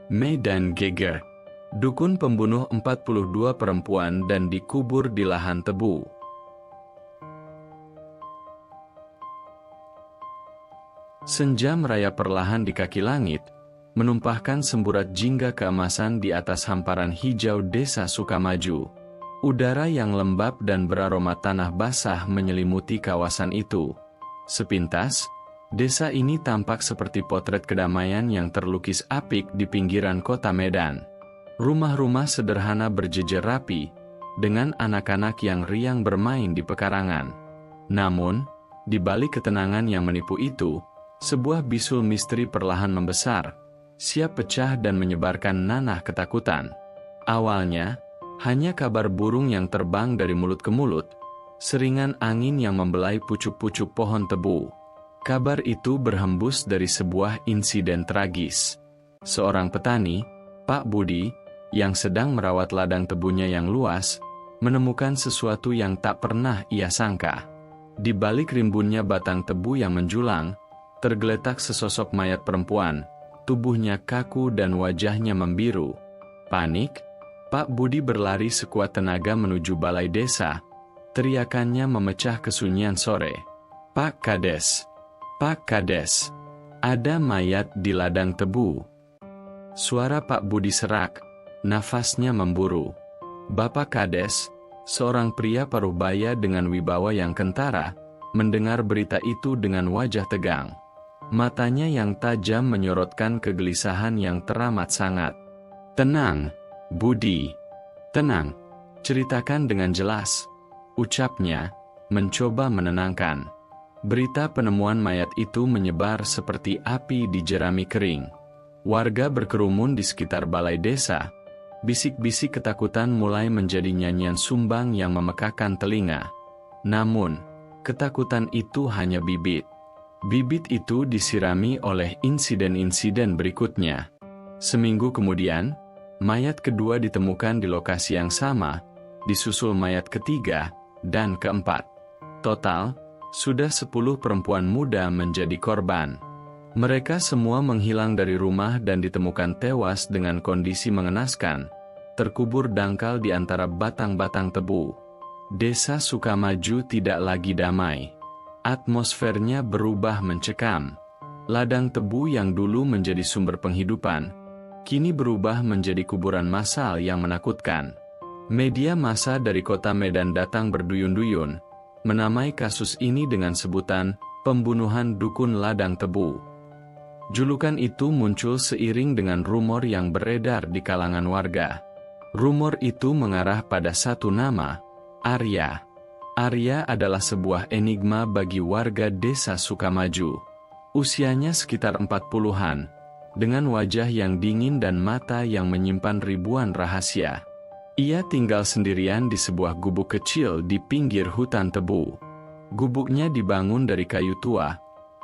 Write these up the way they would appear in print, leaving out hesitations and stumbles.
Medan Geger. Dukun pembunuh 42 perempuan dan dikubur di lahan tebu. Senja merayap perlahan di kaki langit, menumpahkan semburat jingga keemasan di atas hamparan hijau desa Sukamaju. Udara yang lembab dan beraroma tanah basah menyelimuti kawasan itu. Sepintas, desa ini tampak seperti potret kedamaian yang terlukis apik di pinggiran kota Medan. Rumah-rumah sederhana berjejer rapi, dengan anak-anak yang riang bermain di pekarangan. Namun, di balik ketenangan yang menipu itu, sebuah bisul misteri perlahan membesar, siap pecah dan menyebarkan nanah ketakutan. Awalnya, hanya kabar burung yang terbang dari mulut ke mulut, seringan angin yang membelai pucuk-pucuk pohon tebu. Kabar itu berhembus dari sebuah insiden tragis. Seorang petani, Pak Budi, yang sedang merawat ladang tebunya yang luas, menemukan sesuatu yang tak pernah ia sangka. Di balik rimbunnya batang tebu yang menjulang, tergeletak sesosok mayat perempuan, tubuhnya kaku dan wajahnya membiru. Panik, Pak Budi berlari sekuat tenaga menuju balai desa. Teriakannya memecah kesunyian sore. "Pak Kades! Pak Kades! Ada mayat di ladang tebu!" Suara Pak Budi serak, nafasnya memburu. Bapak Kades, seorang pria paruh-baya dengan wibawa yang kentara, mendengar berita itu dengan wajah tegang. Matanya yang tajam menyorotkan kegelisahan yang teramat sangat. "Tenang, Budi. Tenang. Ceritakan dengan jelas," ucapnya, mencoba menenangkan. Berita penemuan mayat itu menyebar seperti api di jerami kering. Warga berkerumun di sekitar balai desa. Bisik-bisik ketakutan mulai menjadi nyanyian sumbang yang memekakan telinga. Namun, ketakutan itu hanya bibit. Bibit itu disirami oleh insiden-insiden berikutnya. Seminggu kemudian, mayat kedua ditemukan di lokasi yang sama, disusul mayat ketiga dan keempat. Total, sudah 10 perempuan muda menjadi korban. Mereka semua menghilang dari rumah dan ditemukan tewas dengan kondisi mengenaskan, terkubur dangkal di antara batang-batang tebu. Desa Sukamaju tidak lagi damai. Atmosfernya berubah mencekam. Ladang tebu yang dulu menjadi sumber penghidupan, kini berubah menjadi kuburan massal yang menakutkan. Media massa dari kota Medan datang berduyun-duyun, menamai kasus ini dengan sebutan pembunuhan dukun ladang tebu. Julukan itu muncul seiring dengan rumor yang beredar di kalangan warga. Rumor itu mengarah pada satu nama, Arya. Arya adalah sebuah enigma bagi warga desa Sukamaju. Usianya sekitar 40-an, dengan wajah yang dingin dan mata yang menyimpan ribuan rahasia. Ia tinggal sendirian di sebuah gubuk kecil di pinggir hutan tebu. Gubuknya dibangun dari kayu tua,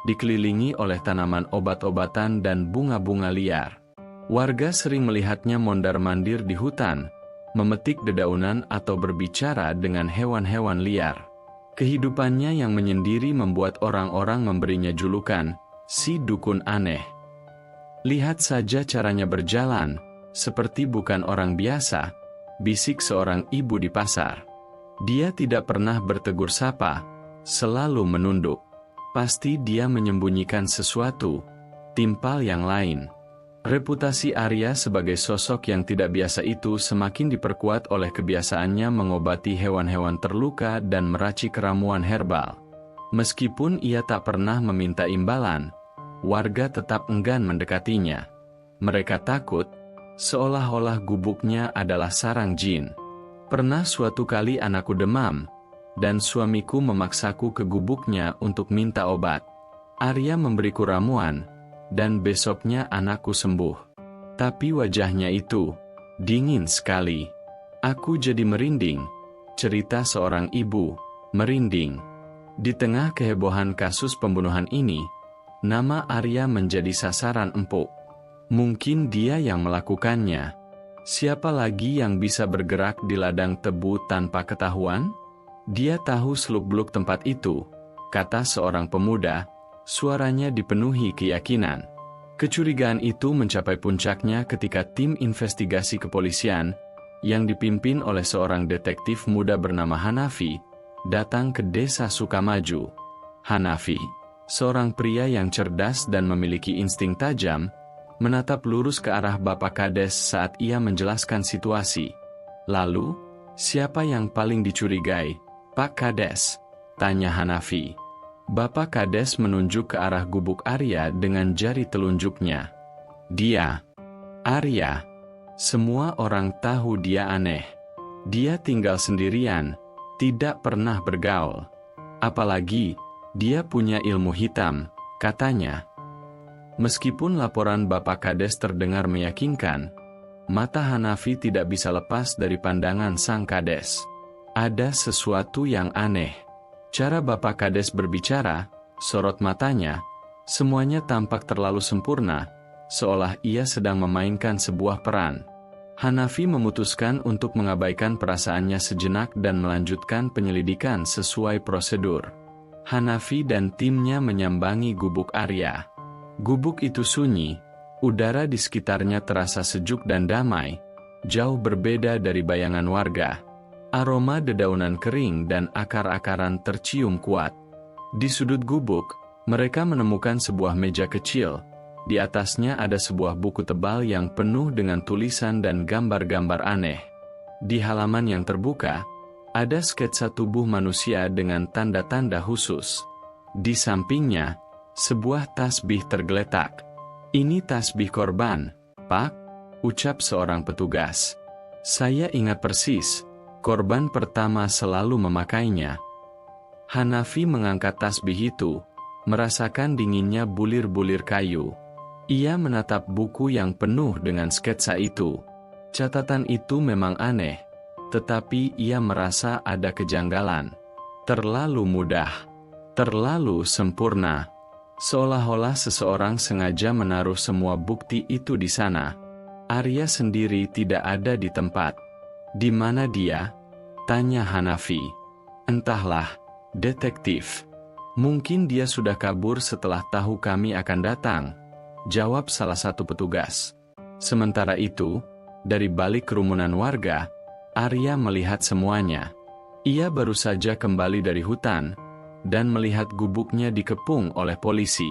dikelilingi oleh tanaman obat-obatan dan bunga-bunga liar. Warga sering melihatnya mondar-mandir di hutan, memetik dedaunan atau berbicara dengan hewan-hewan liar. Kehidupannya yang menyendiri membuat orang-orang memberinya julukan, si dukun aneh. "Lihat saja caranya berjalan, seperti bukan orang biasa," bisik seorang ibu di pasar. Dia tidak pernah bertegur sapa, selalu menunduk. Pasti dia menyembunyikan sesuatu, timpal yang lain. Reputasi Arya sebagai sosok yang tidak biasa itu semakin diperkuat oleh kebiasaannya mengobati hewan-hewan terluka dan meracik ramuan herbal. Meskipun ia tak pernah meminta imbalan, warga tetap enggan mendekatinya. Mereka takut, seolah-olah gubuknya adalah sarang jin. "Pernah suatu kali anakku demam, dan suamiku memaksaku ke gubuknya untuk minta obat. Arya memberiku ramuan, dan besoknya anakku sembuh. Tapi wajahnya itu dingin sekali. Aku jadi merinding," cerita seorang ibu, merinding. Di tengah kehebohan kasus pembunuhan ini, nama Arya menjadi sasaran empuk. Mungkin dia yang melakukannya. Siapa lagi yang bisa bergerak di ladang tebu tanpa ketahuan? "Dia tahu seluk-beluk tempat itu," kata seorang pemuda. Suaranya dipenuhi keyakinan. Kecurigaan itu mencapai puncaknya ketika tim investigasi kepolisian, yang dipimpin oleh seorang detektif muda bernama Hanafi, datang ke desa Sukamaju. Hanafi, seorang pria yang cerdas dan memiliki insting tajam, menatap lurus ke arah Bapak Kades saat ia menjelaskan situasi. Lalu, siapa yang paling dicurigai, Pak Kades? Tanya Hanafi. Bapak Kades menunjuk ke arah gubuk Arya dengan jari telunjuknya. Dia. Arya. Semua orang tahu dia aneh. Dia tinggal sendirian, tidak pernah bergaul. Apalagi, dia punya ilmu hitam, katanya. Meskipun laporan Bapak Kades terdengar meyakinkan, mata Hanafi tidak bisa lepas dari pandangan sang Kades. Ada sesuatu yang aneh. Cara Bapak Kades berbicara, sorot matanya, semuanya tampak terlalu sempurna, seolah ia sedang memainkan sebuah peran. Hanafi memutuskan untuk mengabaikan perasaannya sejenak dan melanjutkan penyelidikan sesuai prosedur. Hanafi dan timnya menyambangi gubuk Arya. Gubuk itu sunyi, udara di sekitarnya terasa sejuk dan damai, jauh berbeda dari bayangan warga. Aroma dedaunan kering dan akar-akaran tercium kuat. Di sudut gubuk, mereka menemukan sebuah meja kecil. Di atasnya ada sebuah buku tebal yang penuh dengan tulisan dan gambar-gambar aneh. Di halaman yang terbuka, ada sketsa tubuh manusia dengan tanda-tanda khusus. Di sampingnya, sebuah tasbih tergeletak. "Ini tasbih korban, Pak," ucap seorang petugas. "Saya ingat persis. Korban pertama selalu memakainya." Hanafi mengangkat tasbih itu, merasakan dinginnya bulir-bulir kayu. Ia menatap buku yang penuh dengan sketsa itu. Catatan itu memang aneh, tetapi ia merasa ada kejanggalan. Terlalu mudah, terlalu sempurna. Seolah-olah seseorang sengaja menaruh semua bukti itu di sana. Arya sendiri tidak ada di tempat. "Di mana dia?" tanya Hanafi. "Entahlah, detektif. Mungkin dia sudah kabur setelah tahu kami akan datang," jawab salah satu petugas. Sementara itu, dari balik kerumunan warga, Arya melihat semuanya. Ia baru saja kembali dari hutan, dan melihat gubuknya dikepung oleh polisi.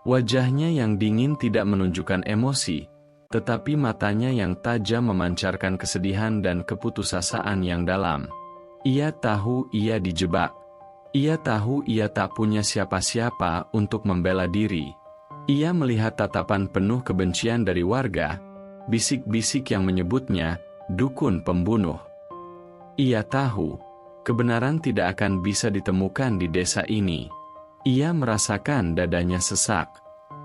Wajahnya yang dingin tidak menunjukkan emosi, tetapi matanya yang tajam memancarkan kesedihan dan keputusasaan yang dalam. Ia tahu ia dijebak. Ia tahu ia tak punya siapa-siapa untuk membela diri. Ia melihat tatapan penuh kebencian dari warga, bisik-bisik yang menyebutnya dukun pembunuh. Ia tahu, kebenaran tidak akan bisa ditemukan di desa ini. Ia merasakan dadanya sesak.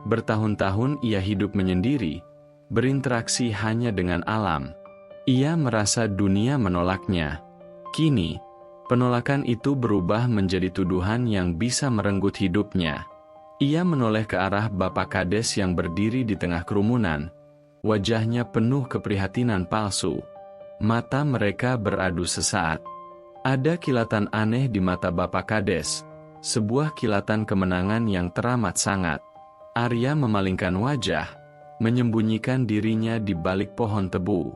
Bertahun-tahun ia hidup menyendiri, berinteraksi hanya dengan alam. Ia merasa dunia menolaknya. Kini, penolakan itu berubah menjadi tuduhan yang bisa merenggut hidupnya. Ia menoleh ke arah Bapak Kades yang berdiri di tengah kerumunan. Wajahnya penuh keprihatinan palsu. Mata mereka beradu sesaat. Ada kilatan aneh di mata Bapak Kades, sebuah kilatan kemenangan yang teramat sangat. Arya memalingkan wajah, menyembunyikan dirinya di balik pohon tebu.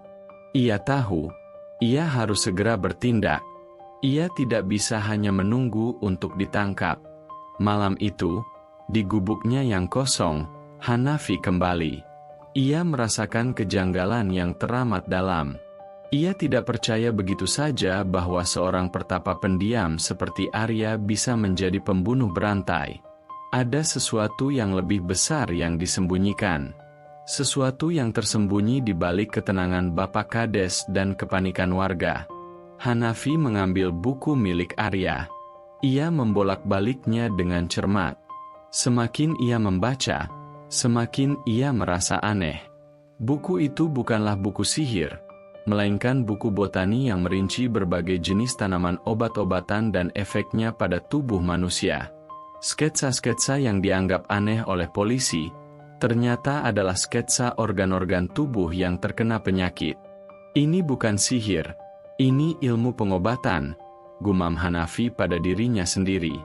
Ia tahu, ia harus segera bertindak. Ia tidak bisa hanya menunggu untuk ditangkap. Malam itu, di gubuknya yang kosong, Hanafi kembali. Ia merasakan kejanggalan yang teramat dalam. Ia tidak percaya begitu saja bahwa seorang pertapa pendiam seperti Arya bisa menjadi pembunuh berantai. Ada sesuatu yang lebih besar yang disembunyikan. Sesuatu yang tersembunyi di balik ketenangan Bapak Kades dan kepanikan warga. Hanafi mengambil buku milik Arya. Ia membolak-baliknya dengan cermat. Semakin ia membaca, semakin ia merasa aneh. Buku itu bukanlah buku sihir, melainkan buku botani yang merinci berbagai jenis tanaman obat-obatan dan efeknya pada tubuh manusia. Sketsa-sketsa yang dianggap aneh oleh polisi, ternyata adalah sketsa organ-organ tubuh yang terkena penyakit. "Ini bukan sihir, ini ilmu pengobatan," gumam Hanafi pada dirinya sendiri.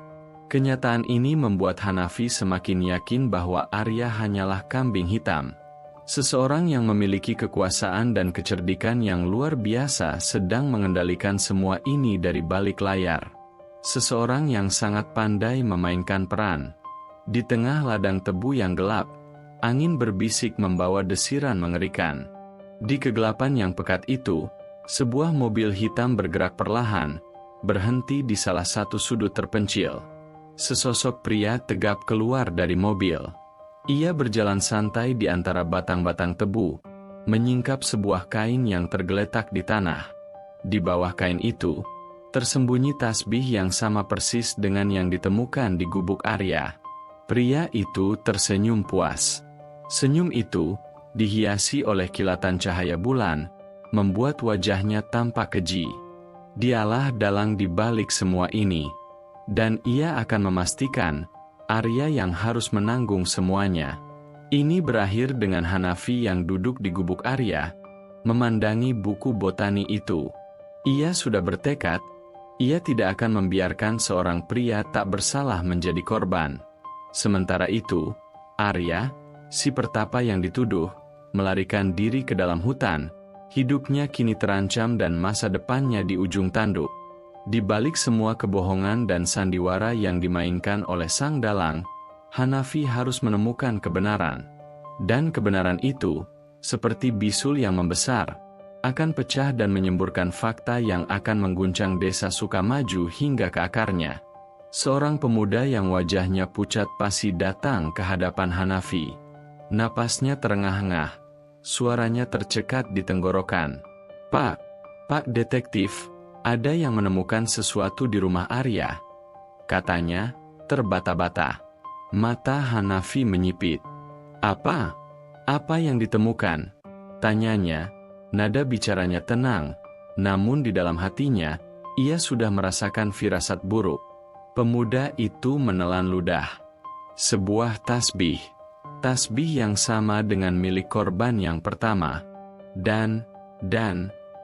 Kenyataan ini membuat Hanafi semakin yakin bahwa Arya hanyalah kambing hitam. Seseorang yang memiliki kekuasaan dan kecerdikan yang luar biasa sedang mengendalikan semua ini dari balik layar. Seseorang yang sangat pandai memainkan peran. Di tengah ladang tebu yang gelap, angin berbisik membawa desiran mengerikan. Di kegelapan yang pekat itu, sebuah mobil hitam bergerak perlahan, berhenti di salah satu sudut terpencil. Sesosok pria tegap keluar dari mobil. Ia berjalan santai di antara batang-batang tebu, menyingkap sebuah kain yang tergeletak di tanah. Di bawah kain itu, tersembunyi tasbih yang sama persis dengan yang ditemukan di gubuk Arya. Pria itu tersenyum puas. Senyum itu, dihiasi oleh kilatan cahaya bulan, membuat wajahnya tampak keji. Dialah dalang di balik semua ini. Dan ia akan memastikan, Arya yang harus menanggung semuanya. Ini berakhir dengan Hanafi yang duduk di gubuk Arya, memandangi buku botani itu. Ia sudah bertekad, ia tidak akan membiarkan seorang pria tak bersalah menjadi korban. Sementara itu, Arya, si pertapa yang dituduh, melarikan diri ke dalam hutan. Hidupnya kini terancam dan masa depannya di ujung tanduk. Di balik semua kebohongan dan sandiwara yang dimainkan oleh sang dalang, Hanafi harus menemukan kebenaran. Dan kebenaran itu, seperti bisul yang membesar, akan pecah dan menyemburkan fakta yang akan mengguncang desa Sukamaju hingga ke akarnya. Seorang pemuda yang wajahnya pucat pasi datang ke hadapan Hanafi. Napasnya terengah-engah, suaranya tercekat di tenggorokan. Pak detektif, ada yang menemukan sesuatu di rumah Arya," katanya, terbata-bata. Mata Hanafi menyipit. Apa? Apa yang ditemukan?" tanyanya. Nada bicaranya tenang, namun di dalam hatinya, ia sudah merasakan firasat buruk. Pemuda itu menelan ludah. Sebuah tasbih. Tasbih yang sama dengan milik korban yang pertama. Dan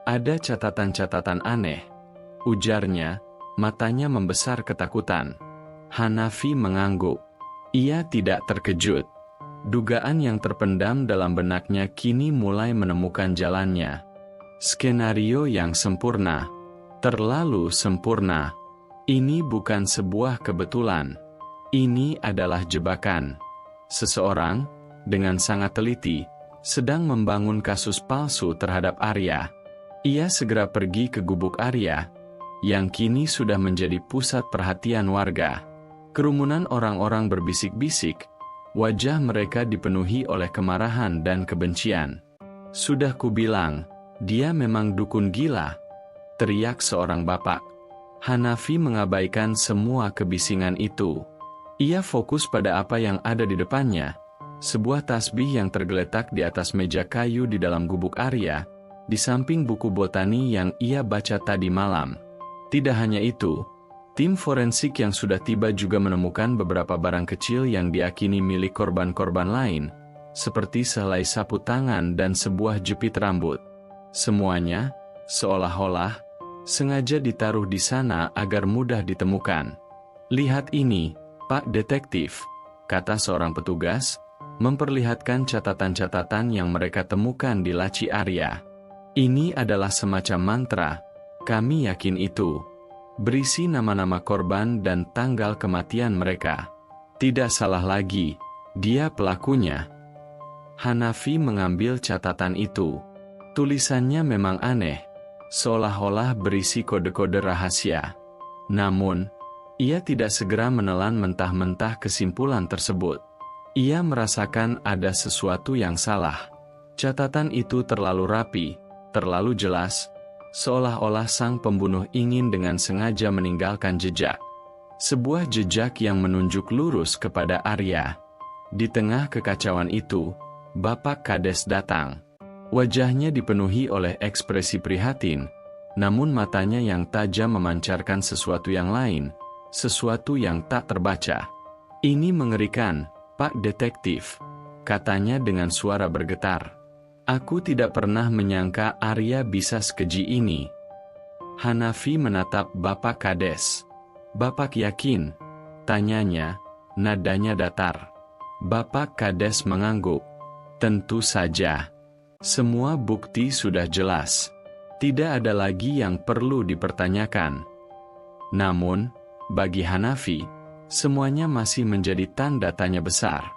ada catatan-catatan aneh. Ujarnya, matanya membesar ketakutan. Hanafi mengangguk. Ia tidak terkejut. Dugaan yang terpendam dalam benaknya kini mulai menemukan jalannya. Skenario yang sempurna. Terlalu sempurna. Ini bukan sebuah kebetulan. Ini adalah jebakan. Seseorang, dengan sangat teliti, sedang membangun kasus palsu terhadap Arya. Ia segera pergi ke gubuk Arya, yang kini sudah menjadi pusat perhatian warga. Kerumunan orang-orang berbisik-bisik, wajah mereka dipenuhi oleh kemarahan dan kebencian. "Sudah kubilang, dia memang dukun gila," teriak seorang bapak. Hanafi mengabaikan semua kebisingan itu. Ia fokus pada apa yang ada di depannya, sebuah tasbih yang tergeletak di atas meja kayu di dalam gubuk Arya, di samping buku botani yang ia baca tadi malam. Tidak hanya itu, tim forensik yang sudah tiba juga menemukan beberapa barang kecil yang diakini milik korban-korban lain, seperti sehelai sapu tangan dan sebuah jepit rambut. Semuanya, seolah-olah, sengaja ditaruh di sana agar mudah ditemukan. "Lihat ini, Pak Detektif," kata seorang petugas, memperlihatkan catatan-catatan yang mereka temukan di laci Arya. "Ini adalah semacam mantra, kami yakin itu. Berisi nama-nama korban dan tanggal kematian mereka. Tidak salah lagi, dia pelakunya." Hanafi mengambil catatan itu. Tulisannya memang aneh, seolah-olah berisi kode-kode rahasia. Namun, ia tidak segera menelan mentah-mentah kesimpulan tersebut. Ia merasakan ada sesuatu yang salah. Catatan itu terlalu rapi, terlalu jelas, seolah-olah sang pembunuh ingin dengan sengaja meninggalkan jejak. Sebuah jejak yang menunjuk lurus kepada Arya. Di tengah kekacauan itu, Bapak Kades datang. Wajahnya dipenuhi oleh ekspresi prihatin, namun matanya yang tajam memancarkan sesuatu yang lain, sesuatu yang tak terbaca. "Ini mengerikan, Pak Detektif," katanya dengan suara bergetar. "Aku tidak pernah menyangka Arya bisa sekeji ini." Hanafi menatap Bapak Kades. "Bapak yakin?" Tanyanya, nadanya datar. Bapak Kades mengangguk. Tentu saja. Semua bukti sudah jelas. Tidak ada lagi yang perlu dipertanyakan. Namun, bagi Hanafi, semuanya masih menjadi tanda tanya besar.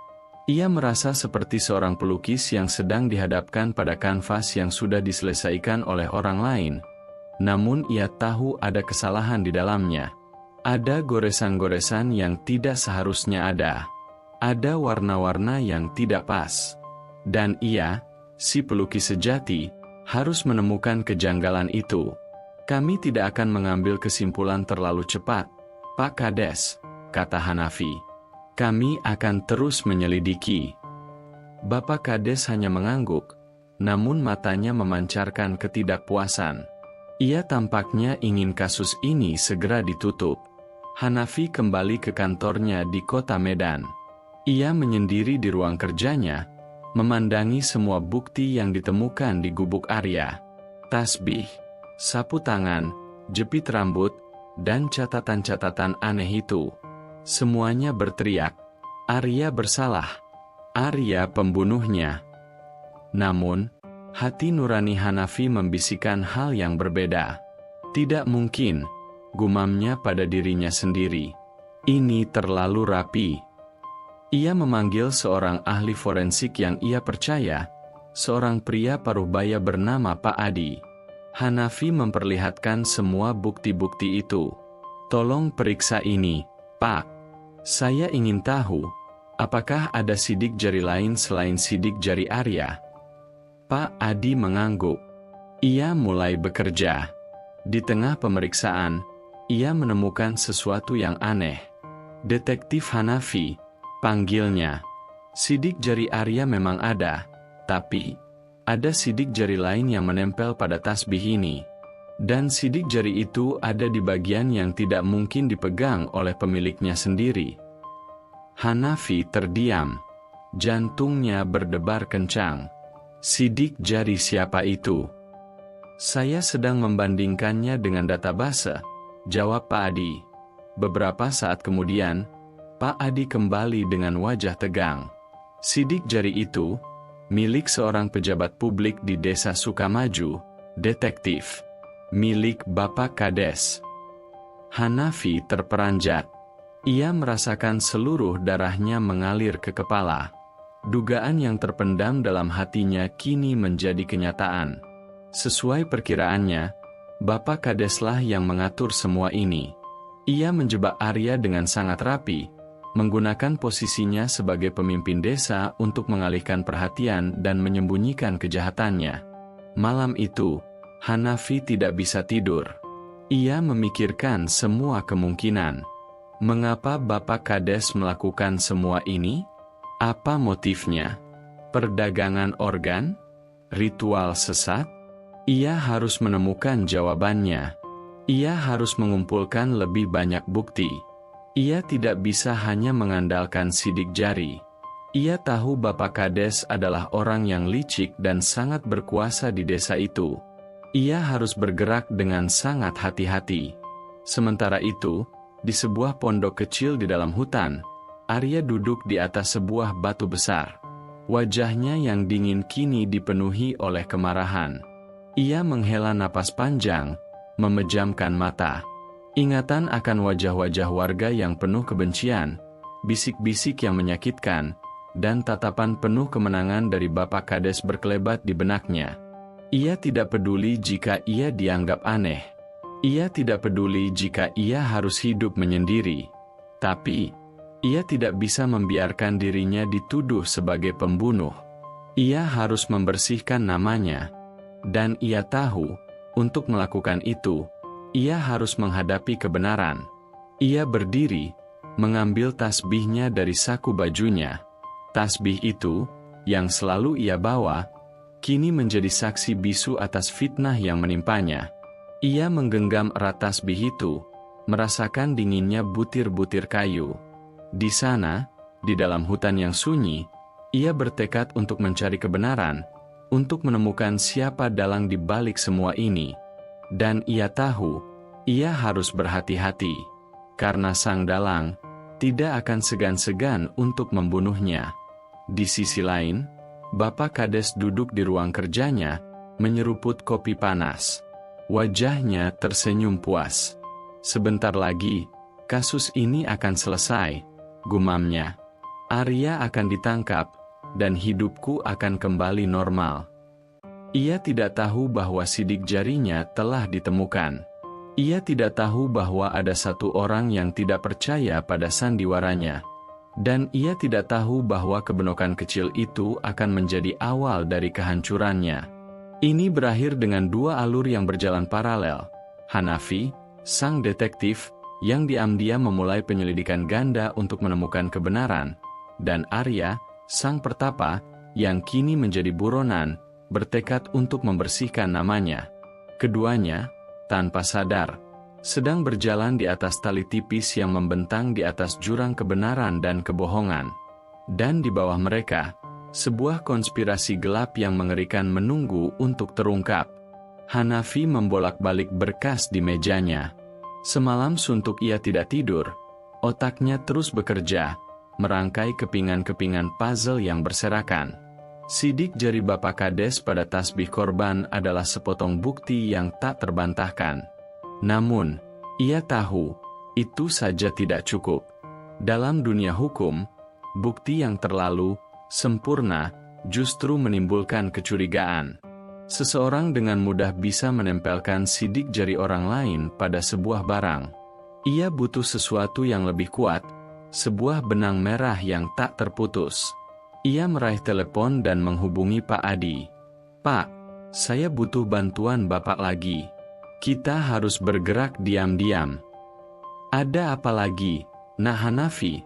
Ia merasa seperti seorang pelukis yang sedang dihadapkan pada kanvas yang sudah diselesaikan oleh orang lain. Namun ia tahu ada kesalahan di dalamnya. Ada goresan-goresan yang tidak seharusnya ada. Ada warna-warna yang tidak pas. Dan ia, si pelukis sejati, harus menemukan kejanggalan itu. Kami tidak akan mengambil kesimpulan terlalu cepat, Pak Kades, kata Hanafi. Kami akan terus menyelidiki. Bapak Kades hanya mengangguk, namun matanya memancarkan ketidakpuasan. Ia tampaknya ingin kasus ini segera ditutup. Hanafi kembali ke kantornya di kota Medan. Ia menyendiri di ruang kerjanya, memandangi semua bukti yang ditemukan di gubuk Arya. Tasbih, sapu tangan, jepit rambut, dan catatan-catatan aneh itu. Semuanya berteriak, Arya bersalah. Arya pembunuhnya. Namun, hati nurani Hanafi membisikkan hal yang berbeda. Tidak mungkin, gumamnya pada dirinya sendiri. Ini terlalu rapi. Ia memanggil seorang ahli forensik yang ia percaya, seorang pria paruh-baya bernama Pak Adi. Hanafi memperlihatkan semua bukti-bukti itu. Tolong periksa ini, Pak. Saya ingin tahu, apakah ada sidik jari lain selain sidik jari Arya? Pak Adi mengangguk. Ia mulai bekerja. Di tengah pemeriksaan, ia menemukan sesuatu yang aneh. Detektif Hanafi, panggilnya. Sidik jari Arya memang ada, tapi ada sidik jari lain yang menempel pada tasbih ini. Dan sidik jari itu ada di bagian yang tidak mungkin dipegang oleh pemiliknya sendiri. Hanafi terdiam. Jantungnya berdebar kencang. Sidik jari siapa itu? Saya sedang membandingkannya dengan database, jawab Pak Adi. Beberapa saat kemudian, Pak Adi kembali dengan wajah tegang. Sidik jari itu, milik seorang pejabat publik di desa Sukamaju, detektif. Milik Bapak Kades. Hanafi terperanjat. Ia merasakan seluruh darahnya mengalir ke kepala. Dugaan yang terpendam dalam hatinya kini menjadi kenyataan. Sesuai perkiraannya, Bapak Kadeslah yang mengatur semua ini. Ia menjebak Arya dengan sangat rapi, menggunakan posisinya sebagai pemimpin desa untuk mengalihkan perhatian dan menyembunyikan kejahatannya. Malam itu, Hanafi tidak bisa tidur. Ia memikirkan semua kemungkinan. Mengapa Bapak Kades melakukan semua ini? Apa motifnya? Perdagangan organ? Ritual sesat? Ia harus menemukan jawabannya. Ia harus mengumpulkan lebih banyak bukti. Ia tidak bisa hanya mengandalkan sidik jari. Ia tahu Bapak Kades adalah orang yang licik dan sangat berkuasa di desa itu. Ia harus bergerak dengan sangat hati-hati. Sementara itu, di sebuah pondok kecil di dalam hutan, Arya duduk di atas sebuah batu besar. Wajahnya yang dingin kini dipenuhi oleh kemarahan. Ia menghela napas panjang, memejamkan mata. Ingatan akan wajah-wajah warga yang penuh kebencian, bisik-bisik yang menyakitkan, dan tatapan penuh kemenangan dari Bapak Kades berkelebat di benaknya. Ia tidak peduli jika ia dianggap aneh. Ia tidak peduli jika ia harus hidup menyendiri. Tapi, ia tidak bisa membiarkan dirinya dituduh sebagai pembunuh. Ia harus membersihkan namanya. Dan ia tahu, untuk melakukan itu, ia harus menghadapi kebenaran. Ia berdiri, mengambil tasbihnya dari saku bajunya. Tasbih itu, yang selalu ia bawa, kini menjadi saksi bisu atas fitnah yang menimpanya. Ia menggenggam erat tasbih itu, merasakan dinginnya butir-butir kayu. Di sana, di dalam hutan yang sunyi, ia bertekad untuk mencari kebenaran, untuk menemukan siapa dalang di balik semua ini. Dan ia tahu, ia harus berhati-hati, karena sang dalang, tidak akan segan-segan untuk membunuhnya. Di sisi lain, Bapak Kades duduk di ruang kerjanya, menyeruput kopi panas. Wajahnya tersenyum puas. Sebentar lagi, kasus ini akan selesai, gumamnya. Arya akan ditangkap, dan hidupku akan kembali normal. Ia tidak tahu bahwa sidik jarinya telah ditemukan. Ia tidak tahu bahwa ada satu orang yang tidak percaya pada sandiwaranya. Dan ia tidak tahu bahwa kebenokan kecil itu akan menjadi awal dari kehancurannya. Ini berakhir dengan dua alur yang berjalan paralel. Hanafi, sang detektif, yang diam-diam memulai penyelidikan ganda untuk menemukan kebenaran. Dan Arya, sang pertapa, yang kini menjadi buronan, bertekad untuk membersihkan namanya. Keduanya, tanpa sadar, sedang berjalan di atas tali tipis yang membentang di atas jurang kebenaran dan kebohongan. Dan di bawah mereka, sebuah konspirasi gelap yang mengerikan menunggu untuk terungkap. Hanafi membolak-balik berkas di mejanya. Semalam suntuk ia tidak tidur. Otaknya terus bekerja, merangkai kepingan-kepingan puzzle yang berserakan. Sidik jari Bapak Kades pada tasbih korban adalah sepotong bukti yang tak terbantahkan. Namun, ia tahu, itu saja tidak cukup. Dalam dunia hukum, bukti yang terlalu sempurna justru menimbulkan kecurigaan. Seseorang dengan mudah bisa menempelkan sidik jari orang lain pada sebuah barang. Ia butuh sesuatu yang lebih kuat, sebuah benang merah yang tak terputus. Ia meraih telepon dan menghubungi Pak Adi. "Pak, saya butuh bantuan Bapak lagi. Kita harus bergerak diam-diam." "Ada apa lagi, Nah Hanafi?"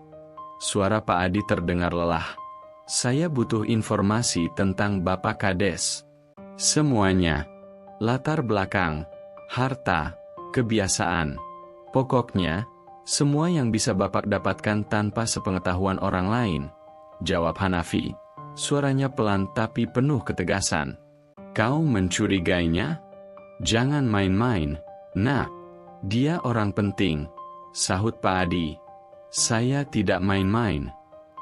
Suara Pak Adi terdengar lelah. "Saya butuh informasi tentang Bapak Kades. Semuanya. Latar belakang, harta, kebiasaan. Pokoknya, semua yang bisa Bapak dapatkan tanpa sepengetahuan orang lain," jawab Hanafi. Suaranya pelan tapi penuh ketegasan. "Kau mencurigainya? Jangan main-main, Nah. Dia orang penting," sahut Pak Adi. "Saya tidak main-main.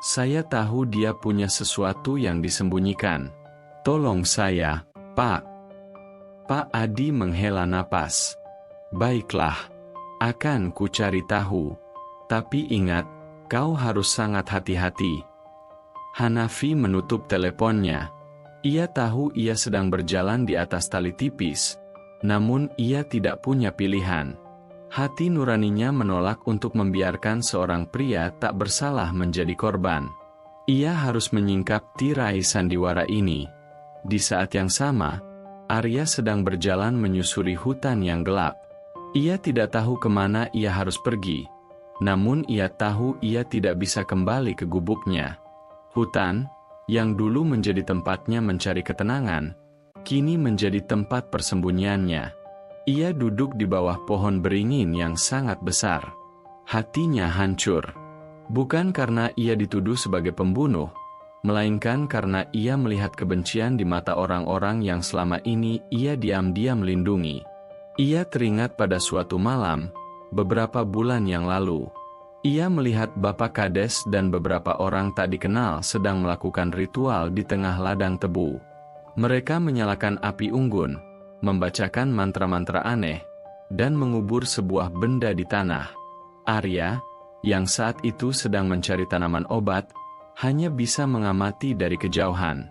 Saya tahu dia punya sesuatu yang disembunyikan. Tolong saya, Pak." Pak Adi menghela napas. "Baiklah, akan ku cari tahu. Tapi ingat, kau harus sangat hati-hati." Hanafi menutup teleponnya. Ia tahu ia sedang berjalan di atas tali tipis, namun ia tidak punya pilihan. Hati nuraninya menolak untuk membiarkan seorang pria tak bersalah menjadi korban. Ia harus menyingkap tirai sandiwara ini. Di saat yang sama, Arya sedang berjalan menyusuri hutan yang gelap. Ia tidak tahu kemana ia harus pergi. Namun ia tahu ia tidak bisa kembali ke gubuknya. Hutan, yang dulu menjadi tempatnya mencari ketenangan, kini menjadi tempat persembunyiannya. Ia duduk di bawah pohon beringin yang sangat besar. Hatinya hancur. Bukan karena ia dituduh sebagai pembunuh, melainkan karena ia melihat kebencian di mata orang-orang yang selama ini ia diam-diam lindungi. Ia teringat pada suatu malam, beberapa bulan yang lalu. Ia melihat Bapak Kades dan beberapa orang tak dikenal sedang melakukan ritual di tengah ladang tebu. Mereka menyalakan api unggun, membacakan mantra-mantra aneh, dan mengubur sebuah benda di tanah. Arya, yang saat itu sedang mencari tanaman obat, hanya bisa mengamati dari kejauhan.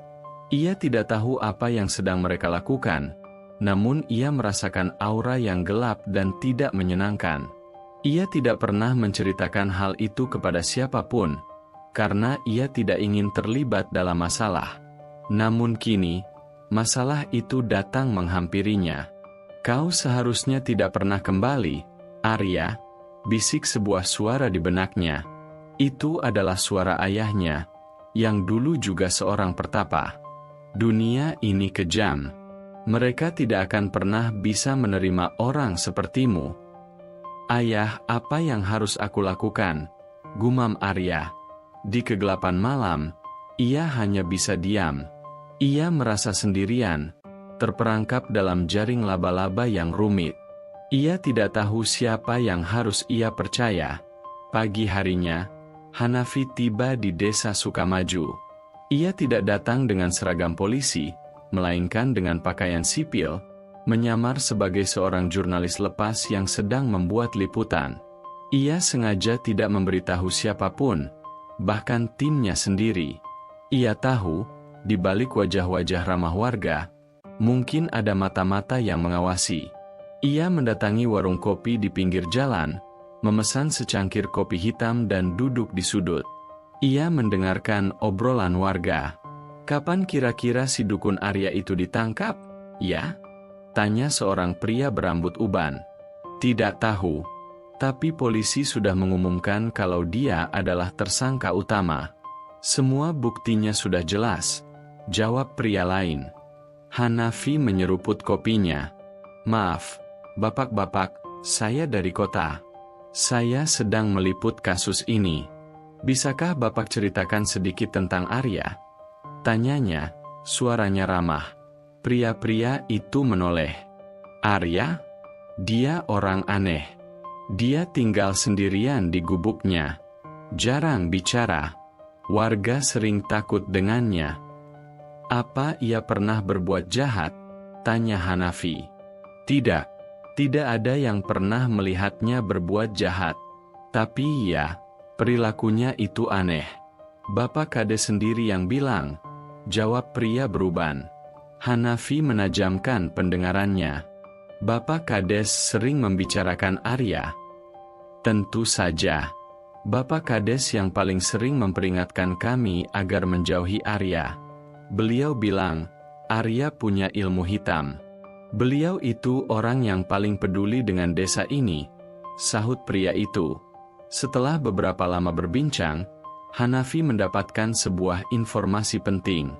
Ia tidak tahu apa yang sedang mereka lakukan, namun ia merasakan aura yang gelap dan tidak menyenangkan. Ia tidak pernah menceritakan hal itu kepada siapapun, karena ia tidak ingin terlibat dalam masalah. Namun kini, masalah itu datang menghampirinya. "Kau seharusnya tidak pernah kembali, Arya," bisik sebuah suara di benaknya. Itu adalah suara ayahnya, yang dulu juga seorang pertapa. "Dunia ini kejam. Mereka tidak akan pernah bisa menerima orang sepertimu." "Ayah, apa yang harus aku lakukan?" gumam Arya. Di kegelapan malam, ia hanya bisa diam. Ia merasa sendirian, terperangkap dalam jaring laba-laba yang rumit. Ia tidak tahu siapa yang harus ia percaya. Pagi harinya, Hanafi tiba di desa Sukamaju. Ia tidak datang dengan seragam polisi, melainkan dengan pakaian sipil, menyamar sebagai seorang jurnalis lepas yang sedang membuat liputan. Ia sengaja tidak memberitahu siapapun, bahkan timnya sendiri. Ia tahu, di balik wajah-wajah ramah warga, mungkin ada mata-mata yang mengawasi. Ia mendatangi warung kopi di pinggir jalan, memesan secangkir kopi hitam dan duduk di sudut. Ia mendengarkan obrolan warga. "Kapan kira-kira si dukun Arya itu ditangkap, ya?" tanya seorang pria berambut uban. "Tidak tahu, tapi polisi sudah mengumumkan kalau dia adalah tersangka utama. Semua buktinya sudah jelas," jawab pria lain. Hanafi menyeruput kopinya. "Maaf, bapak-bapak, saya dari kota. Saya sedang meliput kasus ini. Bisakah bapak ceritakan sedikit tentang Arya?" tanyanya, suaranya ramah. Pria-pria itu menoleh. "Arya? Dia orang aneh. Dia tinggal sendirian di gubuknya. Jarang bicara. Warga sering takut dengannya." "Apa ia pernah berbuat jahat?" tanya Hanafi. "Tidak. Tidak ada yang pernah melihatnya berbuat jahat. Tapi ya, perilakunya itu aneh. Bapak Kades sendiri yang bilang," jawab pria beruban. Hanafi menajamkan pendengarannya. "Bapak Kades sering membicarakan Arya?" "Tentu saja. Bapak Kades yang paling sering memperingatkan kami agar menjauhi Arya. Beliau bilang, Arya punya ilmu hitam. Beliau itu orang yang paling peduli dengan desa ini," sahut pria itu. Setelah beberapa lama berbincang, Hanafi mendapatkan sebuah informasi penting.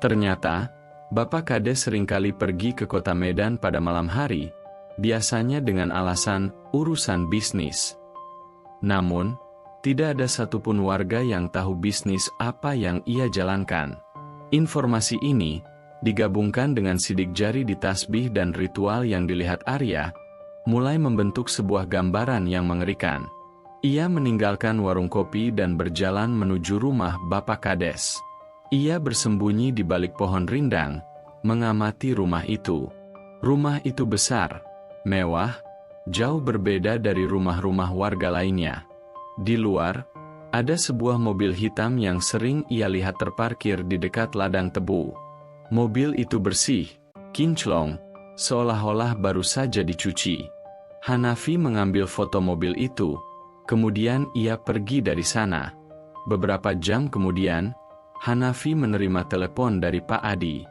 Ternyata, Bapak Kades seringkali pergi ke kota Medan pada malam hari, biasanya dengan alasan urusan bisnis. Namun, tidak ada satupun warga yang tahu bisnis apa yang ia jalankan. Informasi ini digabungkan dengan sidik jari di tasbih dan ritual yang dilihat Arya, mulai membentuk sebuah gambaran yang mengerikan. Ia meninggalkan warung kopi dan berjalan menuju rumah Bapak Kades. Ia bersembunyi di balik pohon rindang, mengamati rumah itu. Rumah itu besar, mewah, jauh berbeda dari rumah-rumah warga lainnya. Di luar, ada sebuah mobil hitam yang sering ia lihat terparkir di dekat ladang tebu. Mobil itu bersih, kinclong, seolah-olah baru saja dicuci. Hanafi mengambil foto mobil itu, kemudian ia pergi dari sana. Beberapa jam kemudian, Hanafi menerima telepon dari Pak Adi.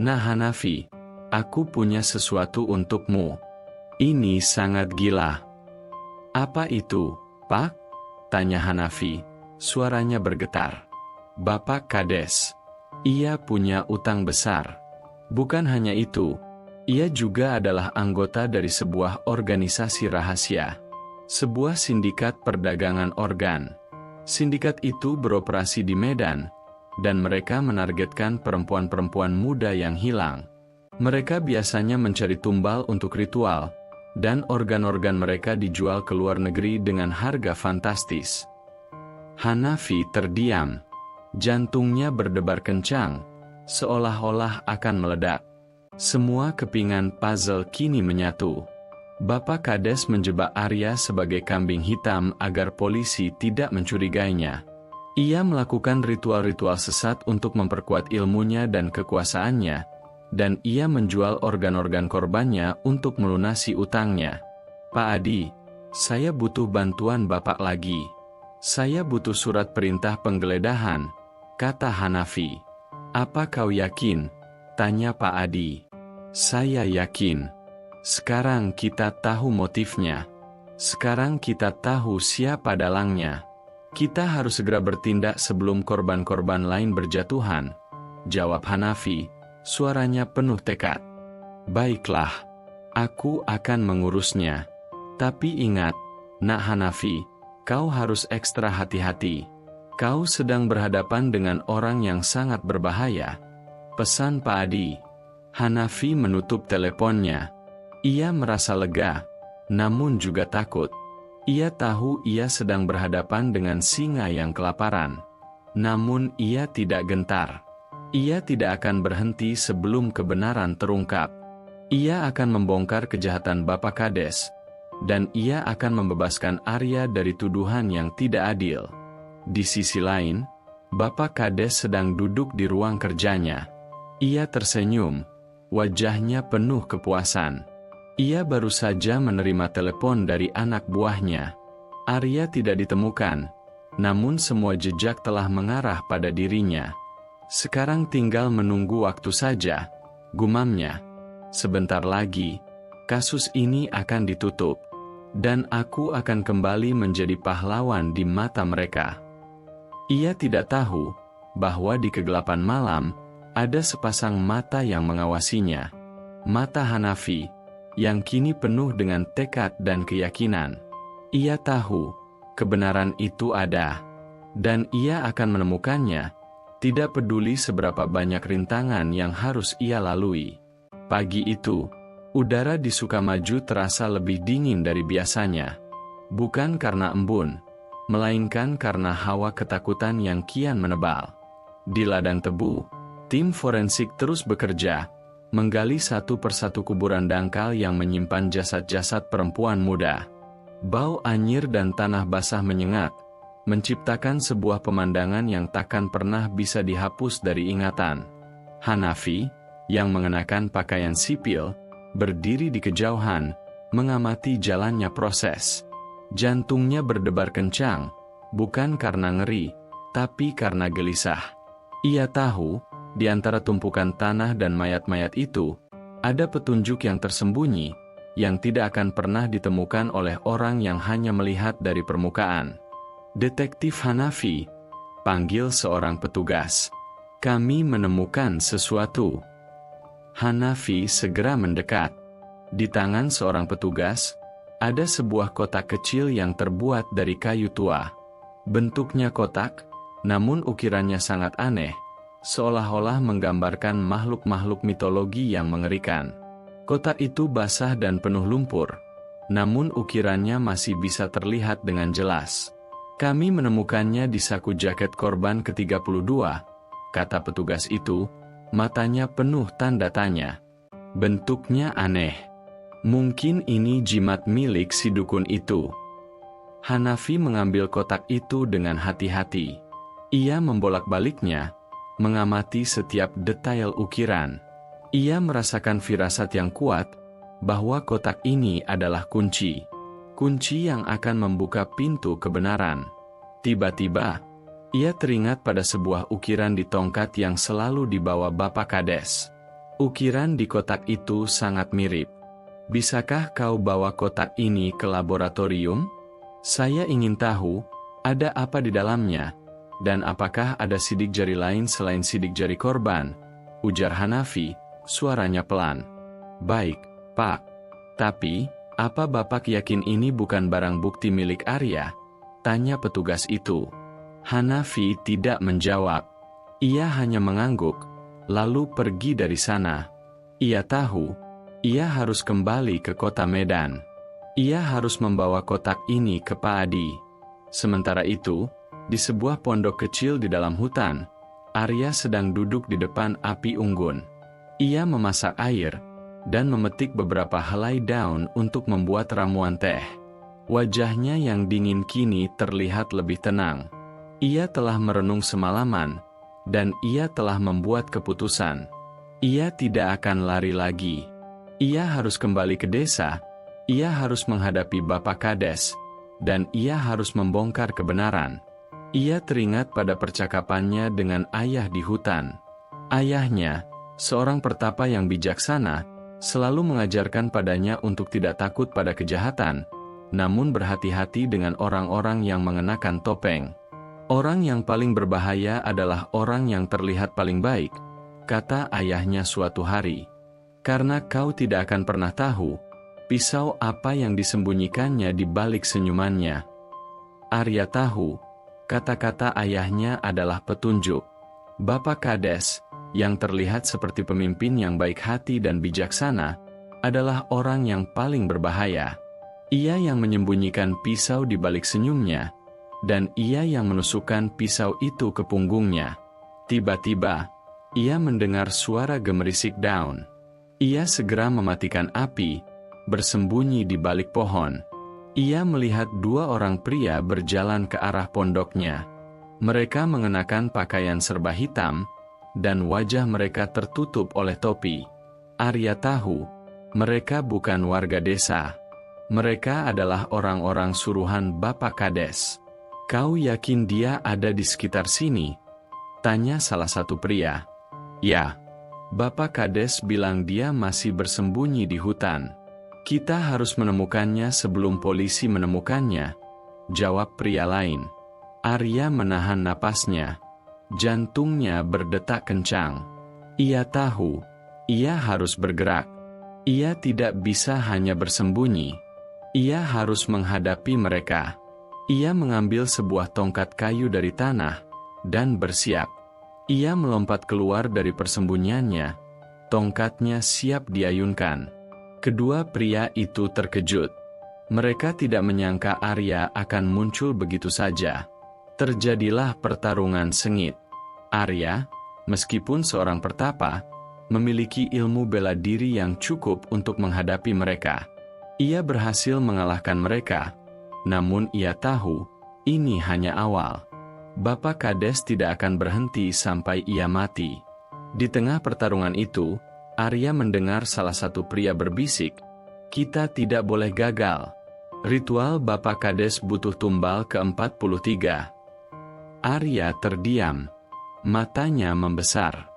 "Nah Hanafi, aku punya sesuatu untukmu. Ini sangat gila." "Apa itu, Pak?" tanya Hanafi, suaranya bergetar. "Bapak Kades. Ia punya utang besar. Bukan hanya itu, ia juga adalah anggota dari sebuah organisasi rahasia. Sebuah sindikat perdagangan organ. Sindikat itu beroperasi di Medan, dan mereka menargetkan perempuan-perempuan muda yang hilang. Mereka biasanya mencari tumbal untuk ritual, dan organ-organ mereka dijual ke luar negeri dengan harga fantastis." Hanafi terdiam. Jantungnya berdebar kencang, seolah-olah akan meledak. Semua kepingan puzzle kini menyatu. Bapak Kades menjebak Arya sebagai kambing hitam agar polisi tidak mencurigainya. Ia melakukan ritual-ritual sesat untuk memperkuat ilmunya dan kekuasaannya, dan ia menjual organ-organ korbannya untuk melunasi utangnya. "Pak Adi, saya butuh bantuan Bapak lagi. Saya butuh surat perintah penggeledahan," kata Hanafi. "Apa kau yakin?" tanya Pak Adi. "Saya yakin. Sekarang kita tahu motifnya. Sekarang kita tahu siapa dalangnya. Kita harus segera bertindak sebelum korban-korban lain berjatuhan," jawab Hanafi, suaranya penuh tekad. "Baiklah, aku akan mengurusnya. Tapi ingat, Nak Hanafi, kau harus ekstra hati-hati. Kau sedang berhadapan dengan orang yang sangat berbahaya," pesan Pak Adi. Hanafi menutup teleponnya. Ia merasa lega, namun juga takut. Ia tahu ia sedang berhadapan dengan singa yang kelaparan. Namun ia tidak gentar. Ia tidak akan berhenti sebelum kebenaran terungkap. Ia akan membongkar kejahatan Bapa Kades, dan ia akan membebaskan Arya dari tuduhan yang tidak adil. Di sisi lain, Bapa Kades sedang duduk di ruang kerjanya. Ia tersenyum, wajahnya penuh kepuasan. Ia baru saja menerima telepon dari anak buahnya. Arya tidak ditemukan, namun semua jejak telah mengarah pada dirinya. Sekarang tinggal menunggu waktu saja, gumamnya. Sebentar lagi, kasus ini akan ditutup, dan aku akan kembali menjadi pahlawan di mata mereka. Ia tidak tahu bahwa di kegelapan malam, ada sepasang mata yang mengawasinya. Mata Hanafi, yang kini penuh dengan tekad dan keyakinan. Ia tahu, kebenaran itu ada, dan ia akan menemukannya, tidak peduli seberapa banyak rintangan yang harus ia lalui. Pagi itu, udara di Sukamaju terasa lebih dingin dari biasanya. Bukan karena embun, melainkan karena hawa ketakutan yang kian menebal. Di ladang tebu, tim forensik terus bekerja, menggali satu persatu kuburan dangkal yang menyimpan jasad-jasad perempuan muda. Bau anyir dan tanah basah menyengat, menciptakan sebuah pemandangan yang takkan pernah bisa dihapus dari ingatan. Hanafi, yang mengenakan pakaian sipil, berdiri di kejauhan, mengamati jalannya proses. Jantungnya berdebar kencang, bukan karena ngeri, tapi karena gelisah. Ia tahu, di antara tumpukan tanah dan mayat-mayat itu, ada petunjuk yang tersembunyi, yang tidak akan pernah ditemukan oleh orang yang hanya melihat dari permukaan. Detektif Hanafi, panggil seorang petugas. Kami menemukan sesuatu. Hanafi segera mendekat. Di tangan seorang petugas, ada sebuah kotak kecil yang terbuat dari kayu tua. Bentuknya kotak, namun ukirannya sangat aneh, seolah-olah menggambarkan makhluk-makhluk mitologi yang mengerikan. Kotak itu basah dan penuh lumpur, namun ukirannya masih bisa terlihat dengan jelas. Kami menemukannya di saku jaket korban ke-32, kata petugas itu, matanya penuh tanda tanya. Bentuknya aneh. Mungkin ini jimat milik si dukun itu. Hanafi mengambil kotak itu dengan hati-hati. Ia membolak-baliknya, mengamati setiap detail ukiran. Ia merasakan firasat yang kuat, bahwa kotak ini adalah kunci. Kunci yang akan membuka pintu kebenaran. Tiba-tiba, ia teringat pada sebuah ukiran di tongkat yang selalu dibawa Bapa Kades. Ukiran di kotak itu sangat mirip. Bisakah kau bawa kotak ini ke laboratorium? Saya ingin tahu, ada apa di dalamnya, dan apakah ada sidik jari lain selain sidik jari korban? Ujar Hanafi, suaranya pelan. Baik, Pak. Tapi, apa Bapak yakin ini bukan barang bukti milik Arya? Tanya petugas itu. Hanafi tidak menjawab. Ia hanya mengangguk, lalu pergi dari sana. Ia tahu, ia harus kembali ke kota Medan. Ia harus membawa kotak ini ke Pak Adi. Sementara itu, di sebuah pondok kecil di dalam hutan, Arya sedang duduk di depan api unggun. Ia memasak air, dan memetik beberapa helai daun untuk membuat ramuan teh. Wajahnya yang dingin kini terlihat lebih tenang. Ia telah merenung semalaman, dan ia telah membuat keputusan. Ia tidak akan lari lagi. Ia harus kembali ke desa, ia harus menghadapi Bapa Kades, dan ia harus membongkar kebenaran. Ia teringat pada percakapannya dengan ayah di hutan. Ayahnya, seorang pertapa yang bijaksana, selalu mengajarkan padanya untuk tidak takut pada kejahatan, namun berhati-hati dengan orang-orang yang mengenakan topeng. Orang yang paling berbahaya adalah orang yang terlihat paling baik, kata ayahnya suatu hari. Karena kau tidak akan pernah tahu, pisau apa yang disembunyikannya di balik senyumannya. Arya tahu, kata-kata ayahnya adalah petunjuk. Bapa Kades, yang terlihat seperti pemimpin yang baik hati dan bijaksana, adalah orang yang paling berbahaya. Ia yang menyembunyikan pisau di balik senyumnya, dan ia yang menusukkan pisau itu ke punggungnya. Tiba-tiba, ia mendengar suara gemerisik daun. Ia segera mematikan api, bersembunyi di balik pohon. Ia melihat dua orang pria berjalan ke arah pondoknya. Mereka mengenakan pakaian serba hitam, dan wajah mereka tertutup oleh topi. Arya tahu, mereka bukan warga desa. Mereka adalah orang-orang suruhan Bapak Kades. "Kau yakin dia ada di sekitar sini?" tanya salah satu pria. "Ya, Bapak Kades bilang dia masih bersembunyi di hutan. Kita harus menemukannya sebelum polisi menemukannya," jawab pria lain. Arya menahan napasnya. Jantungnya berdetak kencang. Ia tahu, ia harus bergerak. Ia tidak bisa hanya bersembunyi. Ia harus menghadapi mereka. Ia mengambil sebuah tongkat kayu dari tanah, dan bersiap. Ia melompat keluar dari persembunyiannya. Tongkatnya siap diayunkan. Kedua pria itu terkejut. Mereka tidak menyangka Arya akan muncul begitu saja. Terjadilah pertarungan sengit. Arya, meskipun seorang pertapa, memiliki ilmu bela diri yang cukup untuk menghadapi mereka. Ia berhasil mengalahkan mereka. Namun ia tahu, ini hanya awal. Bapak Kades tidak akan berhenti sampai ia mati. Di tengah pertarungan itu, Arya mendengar salah satu pria berbisik, "Kita tidak boleh gagal. Ritual Bapak Kades butuh tumbal ke-43. Arya terdiam. Matanya membesar.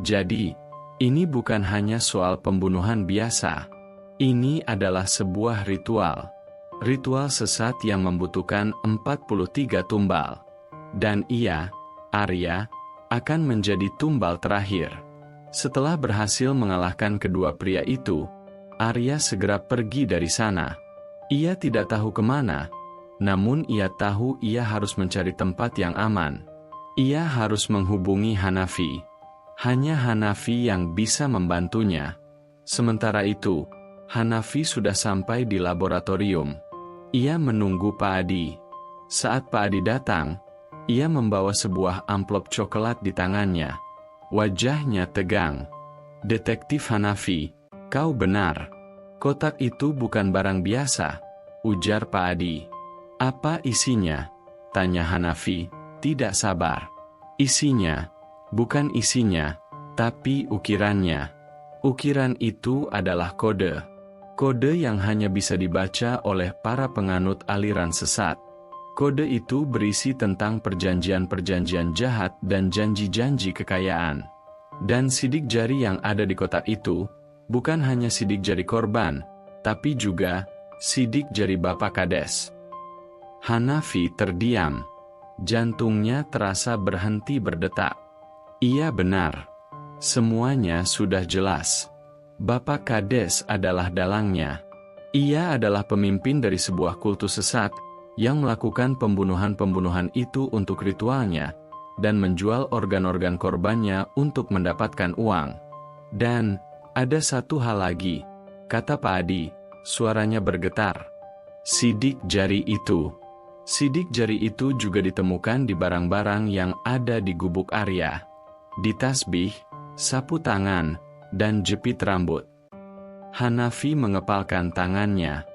Jadi, ini bukan hanya soal pembunuhan biasa. Ini adalah sebuah ritual. Ritual sesat yang membutuhkan 43 tumbal. Dan ia, Arya, akan menjadi tumbal terakhir." Setelah berhasil mengalahkan kedua pria itu, Arya segera pergi dari sana. Ia tidak tahu kemana, namun ia tahu ia harus mencari tempat yang aman. Ia harus menghubungi Hanafi. Hanya Hanafi yang bisa membantunya. Sementara itu, Hanafi sudah sampai di laboratorium. Ia menunggu Pak Adi. Saat Pak Adi datang, ia membawa sebuah amplop coklat di tangannya. Wajahnya tegang. "Detektif Hanafi, kau benar. Kotak itu bukan barang biasa," ujar Pak Adi. "Apa isinya?" tanya Hanafi, tidak sabar. "Isinya, bukan isinya, tapi ukirannya. Ukiran itu adalah kode. Kode yang hanya bisa dibaca oleh para penganut aliran sesat. Kode itu berisi tentang perjanjian-perjanjian jahat dan janji-janji kekayaan. Dan sidik jari yang ada di kotak itu, bukan hanya sidik jari korban, tapi juga sidik jari Bapak Kades." Hanafi terdiam. Jantungnya terasa berhenti berdetak. Ia benar. Semuanya sudah jelas. Bapak Kades adalah dalangnya. Ia adalah pemimpin dari sebuah kultus sesat yang melakukan pembunuhan-pembunuhan itu untuk ritualnya, dan menjual organ-organ korbannya untuk mendapatkan uang. "Dan, ada satu hal lagi," kata Pak Adi, suaranya bergetar. "Sidik jari itu." Sidik jari itu juga ditemukan di barang-barang yang ada di gubuk Arya. Di tasbih, sapu tangan, dan jepit rambut. Hanafi mengepalkan tangannya.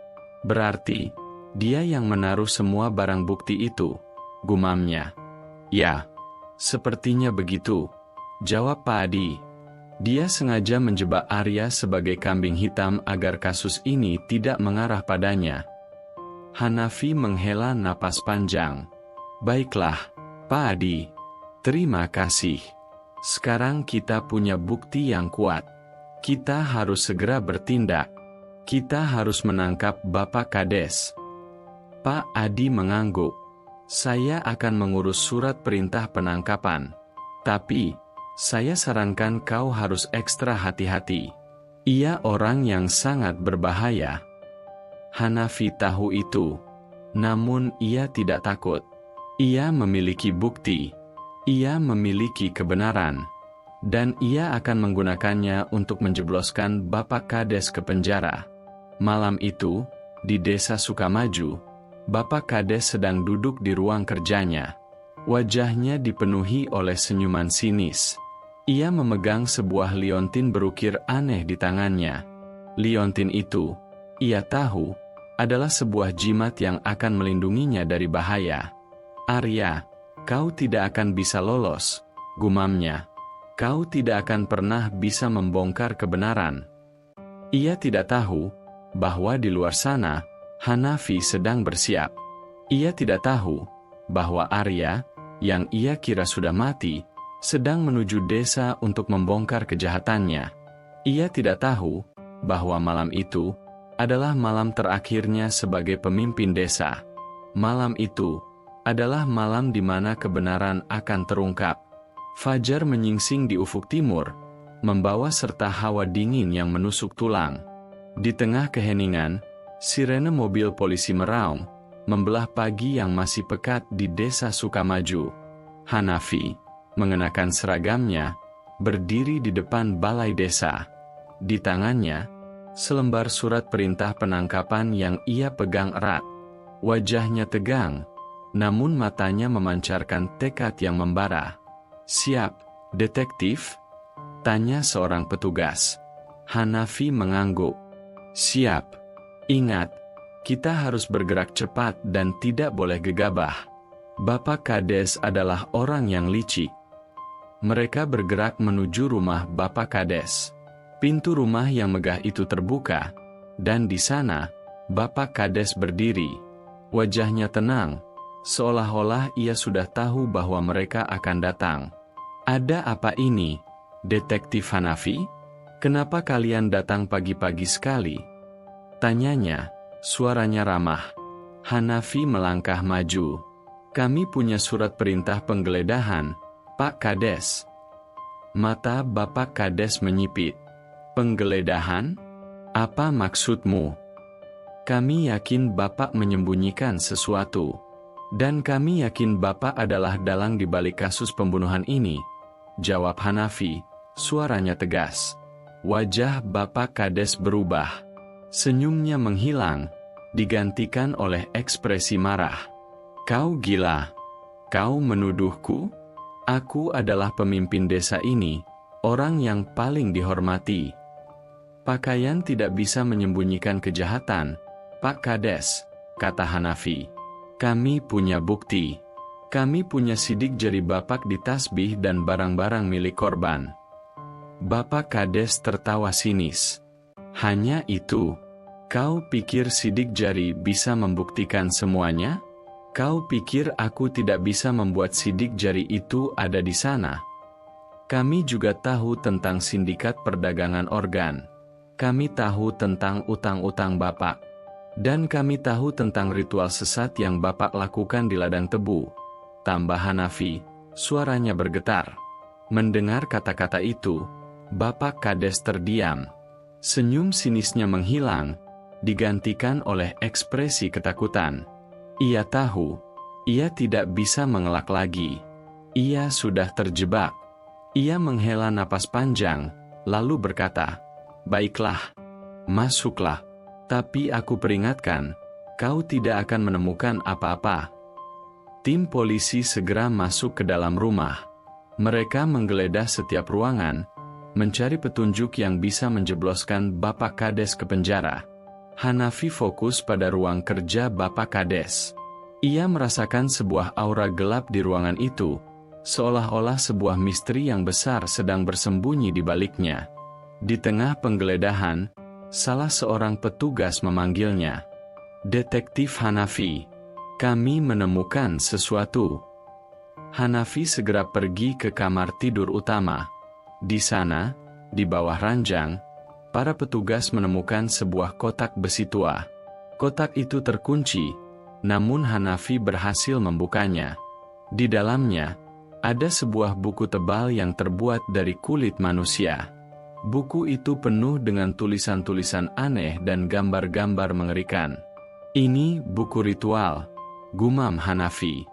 "Berarti, dia yang menaruh semua barang bukti itu," gumamnya. "Ya, sepertinya begitu," jawab Pak Adi. Dia sengaja menjebak Arya sebagai kambing hitam agar kasus ini tidak mengarah padanya. Hanafi menghela napas panjang. "Baiklah, Pak Adi. Terima kasih. Sekarang kita punya bukti yang kuat. Kita harus segera bertindak. Kita harus menangkap Bapak Kades." Pak Adi mengangguk. "Saya akan mengurus surat perintah penangkapan. Tapi, saya sarankan kau harus ekstra hati-hati. Ia orang yang sangat berbahaya." Hanafi tahu itu. Namun ia tidak takut. Ia memiliki bukti. Ia memiliki kebenaran. Dan ia akan menggunakannya untuk menjebloskan Bapak Kades ke penjara. Malam itu, Di desa Sukamaju, Bapak Kades sedang duduk di ruang kerjanya. Wajahnya dipenuhi oleh senyuman sinis. Ia memegang sebuah liontin berukir aneh di tangannya. Liontin itu, ia tahu, adalah sebuah jimat yang akan melindunginya dari bahaya. "Arya, kau tidak akan bisa lolos," gumamnya. "Kau tidak akan pernah bisa membongkar kebenaran." Ia tidak tahu bahwa di luar sana, Hanafi sedang bersiap. Ia tidak tahu bahwa Arya, yang ia kira sudah mati, sedang menuju desa untuk membongkar kejahatannya. Ia tidak tahu bahwa malam itu adalah malam terakhirnya sebagai pemimpin desa. Malam itu adalah malam di mana kebenaran akan terungkap. Fajar menyingsing di ufuk timur, membawa serta hawa dingin yang menusuk tulang. Di tengah keheningan, sirene mobil polisi meraung, membelah pagi yang masih pekat di desa Sukamaju. Hanafi, mengenakan seragamnya, berdiri di depan balai desa. Di tangannya, selembar surat perintah penangkapan yang ia pegang erat. Wajahnya tegang, namun matanya memancarkan tekad yang membara. "Siap, detektif?" tanya seorang petugas. Hanafi mengangguk. "Siap. Ingat, kita harus bergerak cepat dan tidak boleh gegabah." Bapak Kades adalah orang yang licik. Mereka bergerak menuju rumah Bapak Kades. Pintu rumah yang megah itu terbuka, dan di sana, Bapak Kades berdiri. Wajahnya tenang, seolah-olah ia sudah tahu bahwa mereka akan datang. "Ada apa ini, Detektif Hanafi? Kenapa kalian datang pagi-pagi sekali?" tanyanya, suaranya ramah. Hanafi melangkah maju. "Kami punya surat perintah penggeledahan, Pak Kades." Mata Bapak Kades menyipit. "Penggeledahan? Apa maksudmu?" "Kami yakin Bapak menyembunyikan sesuatu. Dan kami yakin Bapak adalah dalang di balik kasus pembunuhan ini," jawab Hanafi, suaranya tegas. Wajah Bapak Kades berubah. Senyumnya menghilang, digantikan oleh ekspresi marah. "Kau gila? Kau menuduhku? Aku adalah pemimpin desa ini, orang yang paling dihormati. Pakaian tidak bisa menyembunyikan kejahatan, Pak Kades," kata Hanafi. "Kami punya bukti. Kami punya sidik jari Bapak di tasbih dan barang-barang milik korban." Bapak Kades tertawa sinis. "Hanya itu? Kau pikir sidik jari bisa membuktikan semuanya? Kau pikir aku tidak bisa membuat sidik jari itu ada di sana? Kami juga tahu tentang sindikat perdagangan organ. Kami tahu tentang utang-utang Bapak. Dan kami tahu tentang ritual sesat yang Bapak lakukan di ladang tebu," tambah Hanafi, suaranya bergetar. Mendengar kata-kata itu, Bapak Kades terdiam. Senyum sinisnya menghilang, digantikan oleh ekspresi ketakutan. Ia tahu, ia tidak bisa mengelak lagi. Ia sudah terjebak. Ia menghela napas panjang, lalu berkata, "Baiklah, masuklah. Tapi aku peringatkan, kau tidak akan menemukan apa-apa." Tim polisi segera masuk ke dalam rumah. Mereka menggeledah setiap ruangan, mencari petunjuk yang bisa menjebloskan Bapak Kades ke penjara. Hanafi fokus pada ruang kerja Bapak Kades. Ia merasakan sebuah aura gelap di ruangan itu, seolah-olah sebuah misteri yang besar sedang bersembunyi di baliknya. Di tengah penggeledahan, salah seorang petugas memanggilnya. "Detektif Hanafi, kami menemukan sesuatu." Hanafi segera pergi ke kamar tidur utama. Di sana, di bawah ranjang, para petugas menemukan sebuah kotak besi tua. Kotak itu terkunci, namun Hanafi berhasil membukanya. Di dalamnya, ada sebuah buku tebal yang terbuat dari kulit manusia. Buku itu penuh dengan tulisan-tulisan aneh dan gambar-gambar mengerikan. "Ini buku ritual," gumam Hanafi.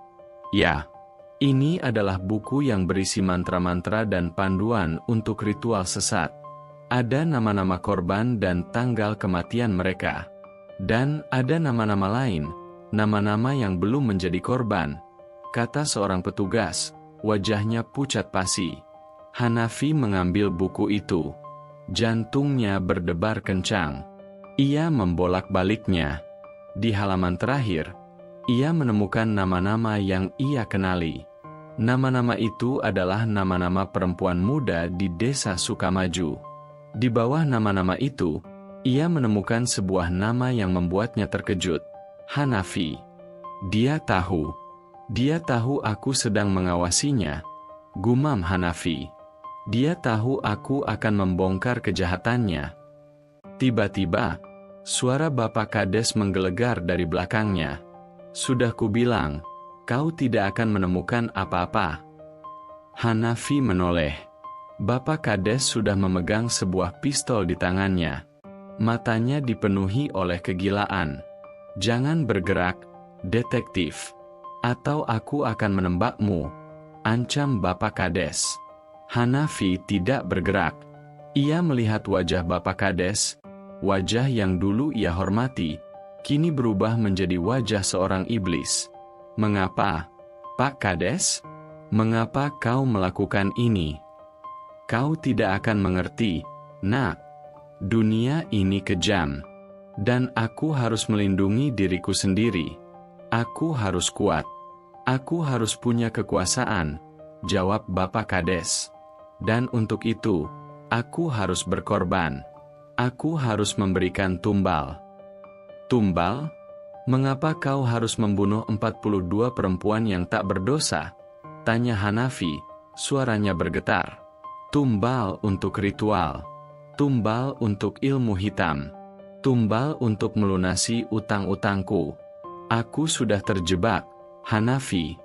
"Ya, ini adalah buku yang berisi mantra-mantra dan panduan untuk ritual sesat. Ada nama-nama korban dan tanggal kematian mereka. Dan ada nama-nama lain, nama-nama yang belum menjadi korban, kata seorang petugas, wajahnya pucat pasi. Hanafi mengambil buku itu. Jantungnya berdebar kencang. Ia membolak-baliknya. Di halaman terakhir, ia menemukan nama-nama yang ia kenali. Nama-nama itu adalah nama-nama perempuan muda di desa Sukamaju. Di bawah nama-nama itu, ia menemukan sebuah nama yang membuatnya terkejut. Hanafi. Dia tahu aku sedang mengawasinya, gumam Hanafi. Dia tahu aku akan membongkar kejahatannya. Tiba-tiba, suara Bapak Kades menggelegar dari belakangnya. Sudah kubilang, kau tidak akan menemukan apa-apa. Hanafi menoleh. Bapak Kades sudah memegang sebuah pistol di tangannya. Matanya dipenuhi oleh kegilaan. Jangan bergerak, detektif, atau aku akan menembakmu, ancam Bapak Kades. Hanafi tidak bergerak. Ia melihat wajah Bapak Kades, wajah yang dulu ia hormati, kini berubah menjadi wajah seorang iblis. Mengapa, Pak Kades? Mengapa kau melakukan ini? Kau tidak akan mengerti, nak. Dunia ini kejam. Dan aku harus melindungi diriku sendiri. Aku harus kuat. Aku harus punya kekuasaan, jawab Bapak Kades. Dan untuk itu, aku harus berkorban. Aku harus memberikan tumbal. Tumbal? Mengapa kau harus membunuh 42 perempuan yang tak berdosa? Tanya Hanafi, suaranya bergetar. Tumbal untuk ritual. Tumbal untuk ilmu hitam. Tumbal untuk melunasi utang-utangku. Aku sudah terjebak, Hanafi.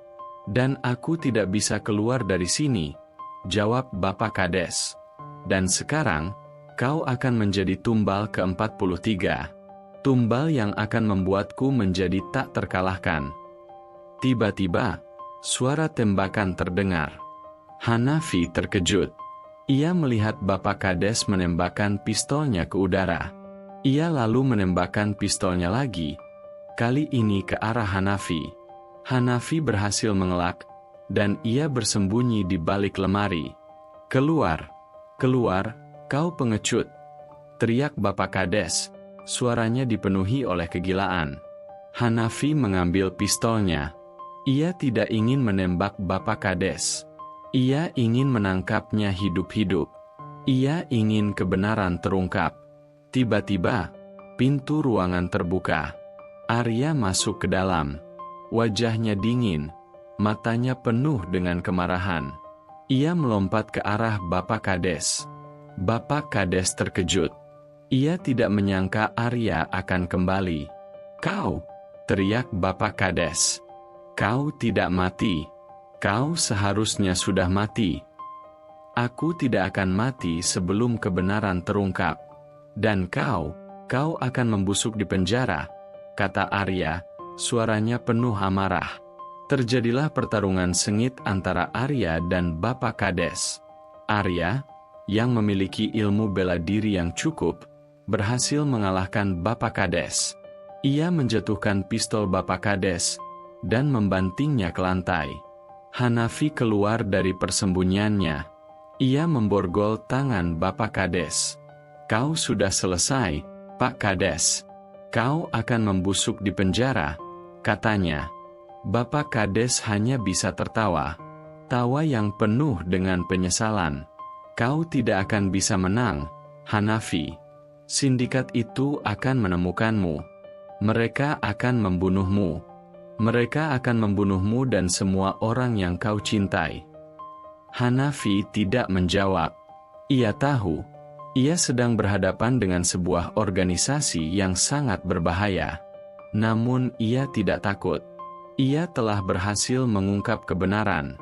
Dan aku tidak bisa keluar dari sini, jawab Bapak Kades. Dan sekarang, kau akan menjadi tumbal ke-43. Tumbal yang akan membuatku menjadi tak terkalahkan. Tiba-tiba, suara tembakan terdengar. Hanafi terkejut. Ia melihat Bapak Kades menembakkan pistolnya ke udara. Ia lalu menembakkan pistolnya lagi, kali ini ke arah Hanafi. Hanafi berhasil mengelak, dan ia bersembunyi di balik lemari. Keluar, keluar, kau pengecut, teriak Bapak Kades, suaranya dipenuhi oleh kegilaan. Hanafi mengambil pistolnya. Ia tidak ingin menembak Bapak Kades. Ia ingin menangkapnya hidup-hidup. Ia ingin kebenaran terungkap. Tiba-tiba, pintu ruangan terbuka. Arya masuk ke dalam. Wajahnya dingin, matanya penuh dengan kemarahan. Ia melompat ke arah Bapak Kades. Bapak Kades terkejut. Ia tidak menyangka Arya akan kembali. Kau, teriak Bapak Kades. Kau tidak mati. Kau seharusnya sudah mati. Aku tidak akan mati sebelum kebenaran terungkap. Dan kau akan membusuk di penjara, kata Arya, suaranya penuh amarah. Terjadilah pertarungan sengit antara Arya dan Bapak Kades. Arya, yang memiliki ilmu bela diri yang cukup, berhasil mengalahkan Bapak Kades. Ia menjatuhkan pistol Bapak Kades dan membantingnya ke lantai. Hanafi keluar dari persembunyiannya. Ia memborgol tangan Bapak Kades. Kau sudah selesai, Pak Kades. Kau akan membusuk di penjara, katanya. Bapak Kades hanya bisa tertawa. Tawa yang penuh dengan penyesalan. Kau tidak akan bisa menang, Hanafi. Sindikat itu akan menemukanmu. Mereka akan membunuhmu. Mereka akan membunuhmu dan semua orang yang kau cintai. Hanafi tidak menjawab. Ia tahu, ia sedang berhadapan dengan sebuah organisasi yang sangat berbahaya. Namun ia tidak takut. Ia telah berhasil mengungkap kebenaran.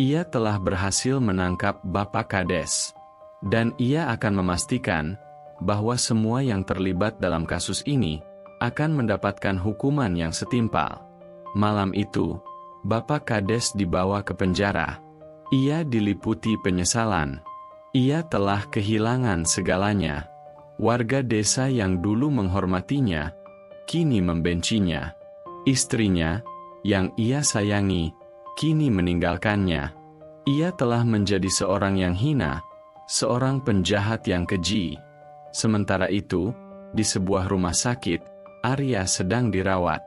Ia telah berhasil menangkap Bapak Kades. Dan ia akan memastikan bahwa semua yang terlibat dalam kasus ini akan mendapatkan hukuman yang setimpal. Malam itu, Bapak Kades dibawa ke penjara. Ia diliputi penyesalan. Ia telah kehilangan segalanya. Warga desa yang dulu menghormatinya, kini membencinya. Istrinya, yang ia sayangi, kini meninggalkannya. Ia telah menjadi seorang yang hina, seorang penjahat yang keji. Sementara itu, di sebuah rumah sakit, Arya sedang dirawat.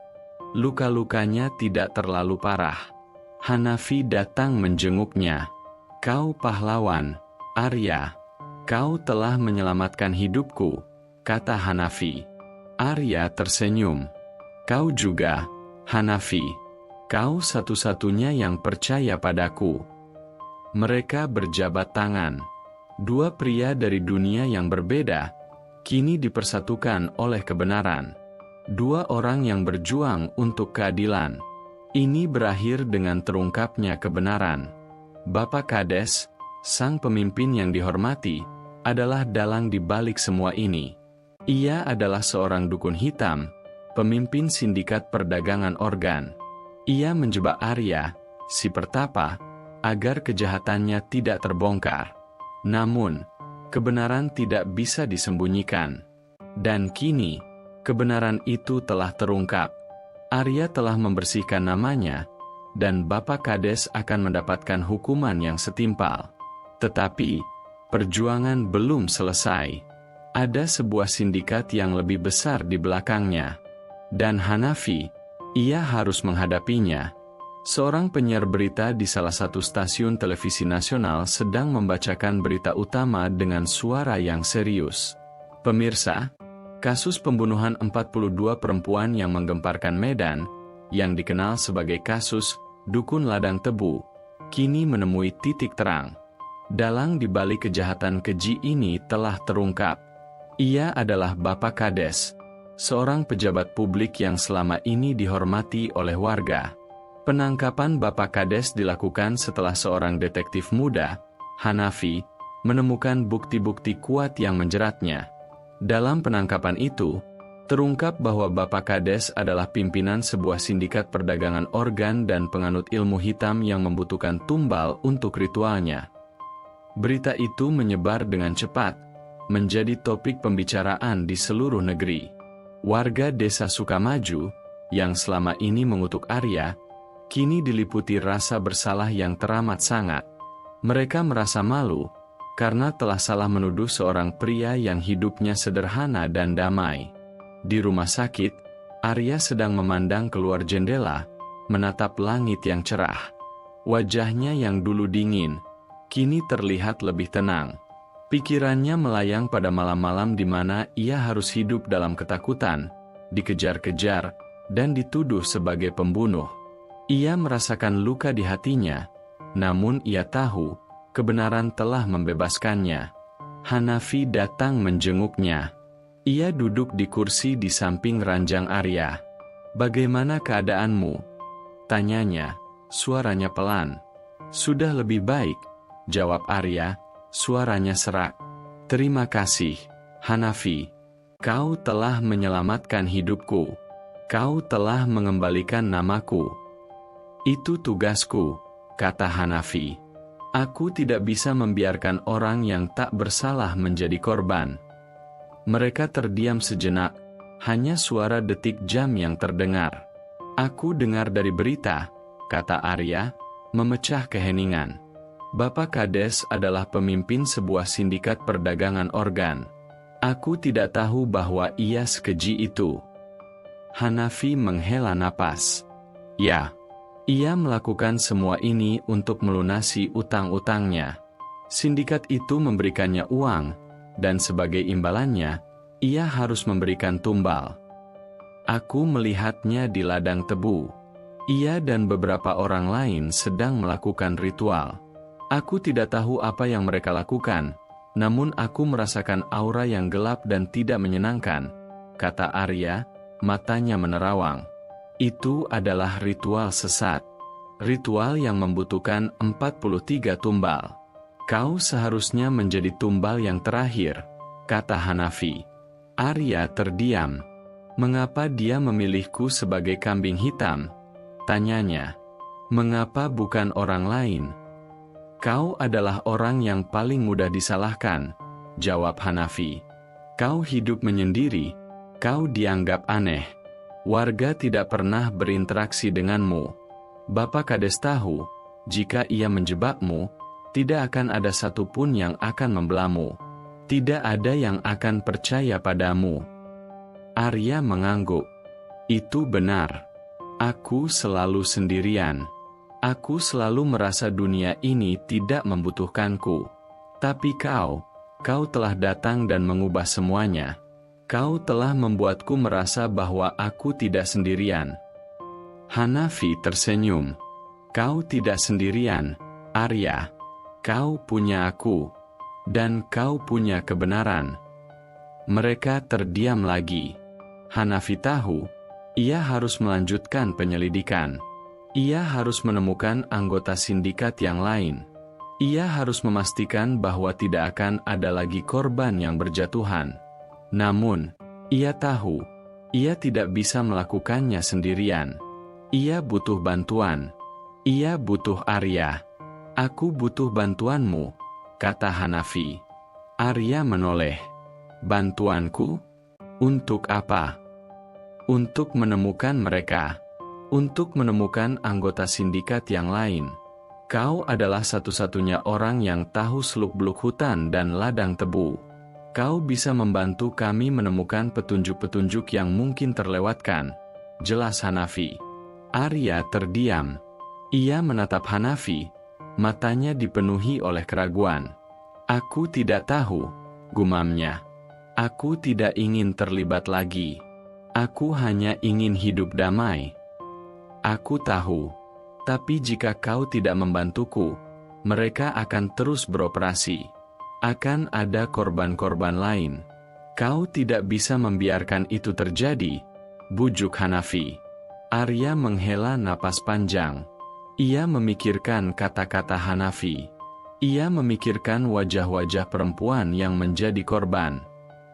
Luka-lukanya tidak terlalu parah. Hanafi datang menjenguknya. "Kau pahlawan, Arya. Kau telah menyelamatkan hidupku," kata Hanafi. Arya tersenyum. "Kau juga, Hanafi. Kau satu-satunya yang percaya padaku." Mereka berjabat tangan. Dua pria dari dunia yang berbeda, kini dipersatukan oleh kebenaran. Dua orang yang berjuang untuk keadilan. Ini berakhir dengan terungkapnya kebenaran. Bapak Kades, sang pemimpin yang dihormati, adalah dalang di balik semua ini. Ia adalah seorang dukun hitam, pemimpin sindikat perdagangan organ. Ia menjebak Arya, si pertapa, agar kejahatannya tidak terbongkar. Namun, kebenaran tidak bisa disembunyikan. Dan kini, kebenaran itu telah terungkap. Arya telah membersihkan namanya, dan Bapak Kades akan mendapatkan hukuman yang setimpal. Tetapi, perjuangan belum selesai. Ada sebuah sindikat yang lebih besar di belakangnya. Dan Hanafi, ia harus menghadapinya. Seorang penyiar berita di salah satu stasiun televisi nasional sedang membacakan berita utama dengan suara yang serius. "Pemirsa, kasus pembunuhan 42 perempuan yang menggemparkan Medan, yang dikenal sebagai kasus Dukun Ladang Tebu, kini menemui titik terang. Dalang di balik kejahatan keji ini telah terungkap. Ia adalah Bapak Kades, seorang pejabat publik yang selama ini dihormati oleh warga." Penangkapan Bapak Kades dilakukan setelah seorang detektif muda, Hanafi, menemukan bukti-bukti kuat yang menjeratnya. Dalam penangkapan itu, terungkap bahwa Bapak Kades adalah pimpinan sebuah sindikat perdagangan organ dan penganut ilmu hitam yang membutuhkan tumbal untuk ritualnya. Berita itu menyebar dengan cepat, menjadi topik pembicaraan di seluruh negeri. Warga desa Sukamaju, yang selama ini mengutuk Arya, kini diliputi rasa bersalah yang teramat sangat. Mereka merasa malu, karena telah salah menuduh seorang pria yang hidupnya sederhana dan damai. Di rumah sakit, Arya sedang memandang keluar jendela, menatap langit yang cerah. Wajahnya yang dulu dingin, kini terlihat lebih tenang. Pikirannya melayang pada malam-malam di mana ia harus hidup dalam ketakutan, dikejar-kejar, dan dituduh sebagai pembunuh. Ia merasakan luka di hatinya, namun ia tahu, kebenaran telah membebaskannya. Hanafi datang menjenguknya. Ia duduk di kursi di samping ranjang Arya. "Bagaimana keadaanmu?" tanyanya, suaranya pelan. "Sudah lebih baik," jawab Arya, suaranya serak. "Terima kasih, Hanafi. Kau telah menyelamatkan hidupku. Kau telah mengembalikan namaku." "Itu tugasku," kata Hanafi. "Aku tidak bisa membiarkan orang yang tak bersalah menjadi korban." Mereka terdiam sejenak, hanya suara detik jam yang terdengar. "Aku dengar dari berita," kata Arya, memecah keheningan. "Bapak Kades adalah pemimpin sebuah sindikat perdagangan organ. Aku tidak tahu bahwa ia sekeji itu." Hanafi menghela napas. "Ya, ia melakukan semua ini untuk melunasi utang-utangnya. Sindikat itu memberikannya uang, dan sebagai imbalannya, ia harus memberikan tumbal. Aku melihatnya di ladang tebu. Ia dan beberapa orang lain sedang melakukan ritual. Aku tidak tahu apa yang mereka lakukan, namun aku merasakan aura yang gelap dan tidak menyenangkan," kata Arya, matanya menerawang. "Itu adalah ritual sesat. Ritual yang membutuhkan 43 tumbal. Kau seharusnya menjadi tumbal yang terakhir," kata Hanafi. Arya terdiam. "Mengapa dia memilihku sebagai kambing hitam?" tanyanya. "Mengapa bukan orang lain?" "Kau adalah orang yang paling mudah disalahkan," jawab Hanafi. "Kau hidup menyendiri, kau dianggap aneh. Warga tidak pernah berinteraksi denganmu. Bapak Kades tahu, jika ia menjebakmu, tidak akan ada satupun yang akan membelamu. Tidak ada yang akan percaya padamu. Arya mengangguk. Itu benar. Aku selalu sendirian. Aku selalu merasa dunia ini tidak membutuhkanku. Tapi kau telah datang dan mengubah semuanya. Kau telah membuatku merasa bahwa aku tidak sendirian. Hanafi tersenyum. Kau tidak sendirian, Arya. Kau punya aku. Dan kau punya kebenaran. Mereka terdiam lagi. Hanafi tahu, ia harus melanjutkan penyelidikan. Ia harus menemukan anggota sindikat yang lain. Ia harus memastikan bahwa tidak akan ada lagi korban yang berjatuhan. Namun, ia tahu, ia tidak bisa melakukannya sendirian. Ia butuh bantuan. Ia butuh Arya. Aku butuh bantuanmu, kata Hanafi. Arya menoleh. Bantuanku? Untuk apa? Untuk menemukan mereka. Untuk menemukan anggota sindikat yang lain. Kau adalah satu-satunya orang yang tahu seluk-beluk hutan dan ladang tebu. Kau bisa membantu kami menemukan petunjuk-petunjuk yang mungkin terlewatkan, jelas Hanafi. Arya terdiam. Ia menatap Hanafi, matanya dipenuhi oleh keraguan. Aku tidak tahu, gumamnya. Aku tidak ingin terlibat lagi. Aku hanya ingin hidup damai. Aku tahu, tapi jika kau tidak membantuku, mereka akan terus beroperasi. Akan ada korban-korban lain. Kau tidak bisa membiarkan itu terjadi, bujuk Hanafi. Arya menghela napas panjang. Ia memikirkan kata-kata Hanafi. Ia memikirkan wajah-wajah perempuan yang menjadi korban.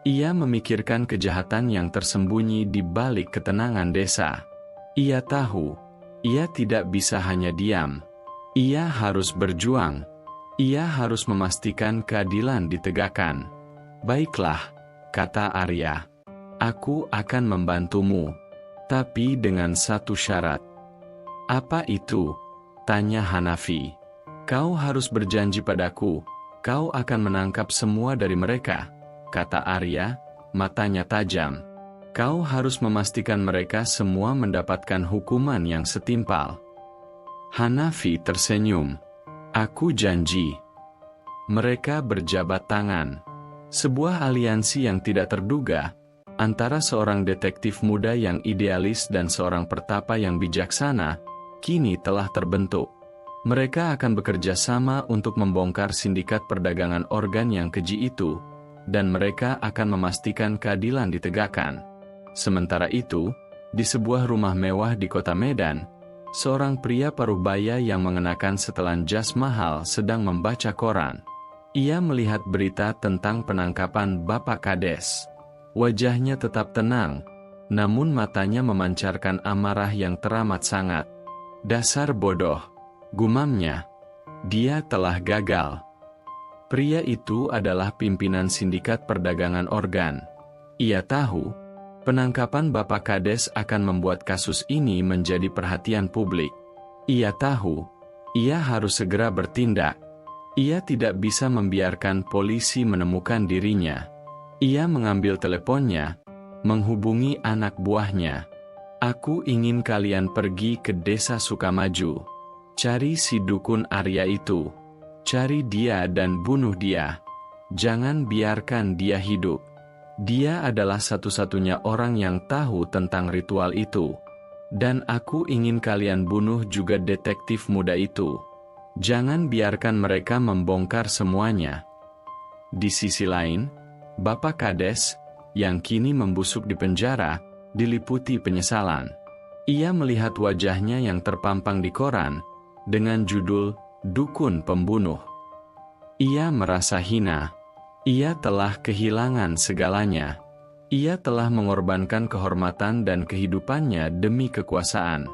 Ia memikirkan kejahatan yang tersembunyi di balik ketenangan desa. Ia tahu, ia tidak bisa hanya diam. Ia harus berjuang. Ia harus memastikan keadilan ditegakkan. Baiklah, kata Arya. Aku akan membantumu. Tapi dengan satu syarat. Apa itu? Tanya Hanafi. Kau harus berjanji padaku, kau akan menangkap semua dari mereka, kata Arya, matanya tajam. Kau harus memastikan mereka semua mendapatkan hukuman yang setimpal. Hanafi tersenyum. Aku janji. Mereka berjabat tangan. Sebuah aliansi yang tidak terduga, antara seorang detektif muda yang idealis dan seorang pertapa yang bijaksana, kini telah terbentuk. Mereka akan bekerja sama untuk membongkar sindikat perdagangan organ yang keji itu, dan mereka akan memastikan keadilan ditegakkan. Sementara itu, di sebuah rumah mewah di kota Medan, seorang pria paruh baya yang mengenakan setelan jas mahal sedang membaca koran. Ia melihat berita tentang penangkapan Bapak Kades. Wajahnya tetap tenang, namun matanya memancarkan amarah yang teramat sangat. Dasar bodoh, gumamnya. Dia telah gagal. Pria itu adalah pimpinan sindikat perdagangan organ. Ia tahu, penangkapan Bapak Kades akan membuat kasus ini menjadi perhatian publik. Ia tahu, ia harus segera bertindak. Ia tidak bisa membiarkan polisi menemukan dirinya. Ia mengambil teleponnya, menghubungi anak buahnya. Aku ingin kalian pergi ke desa Sukamaju. Cari si dukun Arya itu. Cari dia dan bunuh dia. Jangan biarkan dia hidup. Dia adalah satu-satunya orang yang tahu tentang ritual itu. Dan aku ingin kalian bunuh juga detektif muda itu. Jangan biarkan mereka membongkar semuanya. Di sisi lain, Bapak Kades, yang kini membusuk di penjara, diliputi penyesalan. Ia melihat wajahnya yang terpampang di koran, dengan judul Dukun Pembunuh. Ia merasa hina. Ia telah kehilangan segalanya. Ia telah mengorbankan kehormatan dan kehidupannya demi kekuasaan.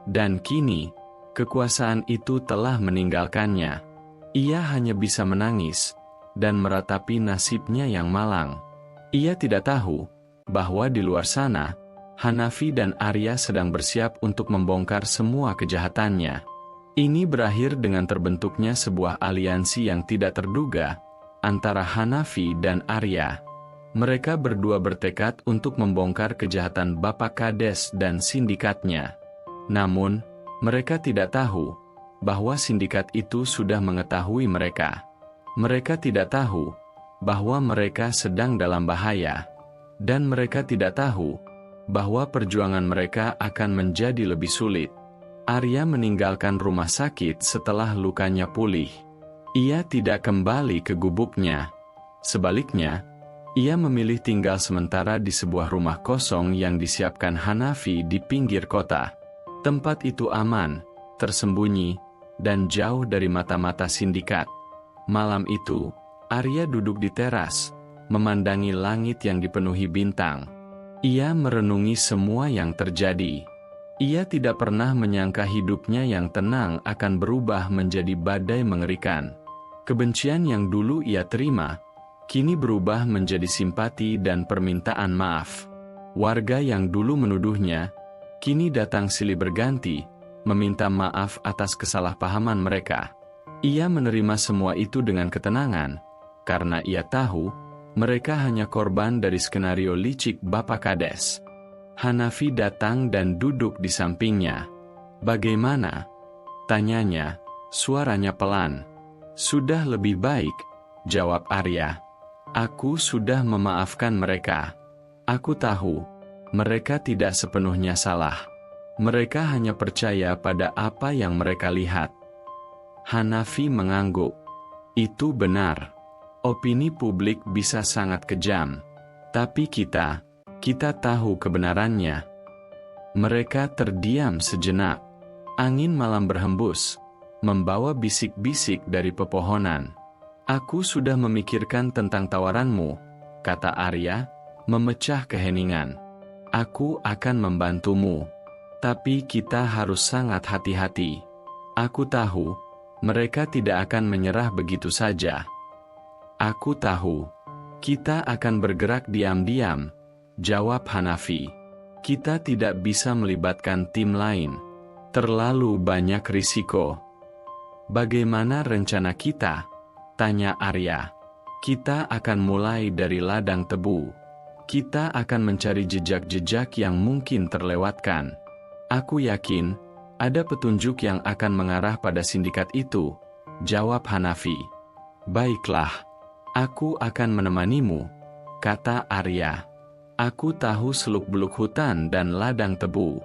Dan kini, kekuasaan itu telah meninggalkannya. Ia hanya bisa menangis, dan meratapi nasibnya yang malang. Ia tidak tahu, bahwa di luar sana, Hanafi dan Arya sedang bersiap untuk membongkar semua kejahatannya. Ini berakhir dengan terbentuknya sebuah aliansi yang tidak terduga antara Hanafi dan Arya. Mereka berdua bertekad untuk membongkar kejahatan Bapak Kades dan sindikatnya. Namun, mereka tidak tahu bahwa sindikat itu sudah mengetahui mereka. Mereka tidak tahu bahwa mereka sedang dalam bahaya. Dan mereka tidak tahu bahwa perjuangan mereka akan menjadi lebih sulit. Arya meninggalkan rumah sakit setelah lukanya pulih. Ia tidak kembali ke gubuknya. Sebaliknya, ia memilih tinggal sementara di sebuah rumah kosong yang disiapkan Hanafi di pinggir kota. Tempat itu aman, tersembunyi, dan jauh dari mata-mata sindikat. Malam itu, Arya duduk di teras, memandangi langit yang dipenuhi bintang. Ia merenungi semua yang terjadi. Ia tidak pernah menyangka hidupnya yang tenang akan berubah menjadi badai mengerikan. Kebencian yang dulu ia terima, kini berubah menjadi simpati dan permintaan maaf. Warga yang dulu menuduhnya, kini datang silih berganti, meminta maaf atas kesalahpahaman mereka. Ia menerima semua itu dengan ketenangan, karena ia tahu, mereka hanya korban dari skenario licik Bapak Kades. Hanafi datang dan duduk di sampingnya. "Bagaimana?" tanyanya, suaranya pelan. "Sudah lebih baik," jawab Arya. "Aku sudah memaafkan mereka. Aku tahu, mereka tidak sepenuhnya salah. Mereka hanya percaya pada apa yang mereka lihat." Hanafi mengangguk. "Itu benar. Opini publik bisa sangat kejam. Tapi kita tahu kebenarannya." Mereka terdiam sejenak. Angin malam berhembus, membawa bisik-bisik dari pepohonan. "Aku sudah memikirkan tentang tawaranmu," kata Arya, memecah keheningan. "Aku akan membantumu. Tapi kita harus sangat hati-hati. Aku tahu, mereka tidak akan menyerah begitu saja." "Aku tahu. Kita akan bergerak diam-diam," jawab Hanafi. "Kita tidak bisa melibatkan tim lain. Terlalu banyak risiko." "Bagaimana rencana kita?" tanya Arya. "Kita akan mulai dari ladang tebu. Kita akan mencari jejak-jejak yang mungkin terlewatkan. Aku yakin, ada petunjuk yang akan mengarah pada sindikat itu," jawab Hanafi. "Baiklah, aku akan menemanimu," kata Arya. "Aku tahu seluk-beluk hutan dan ladang tebu.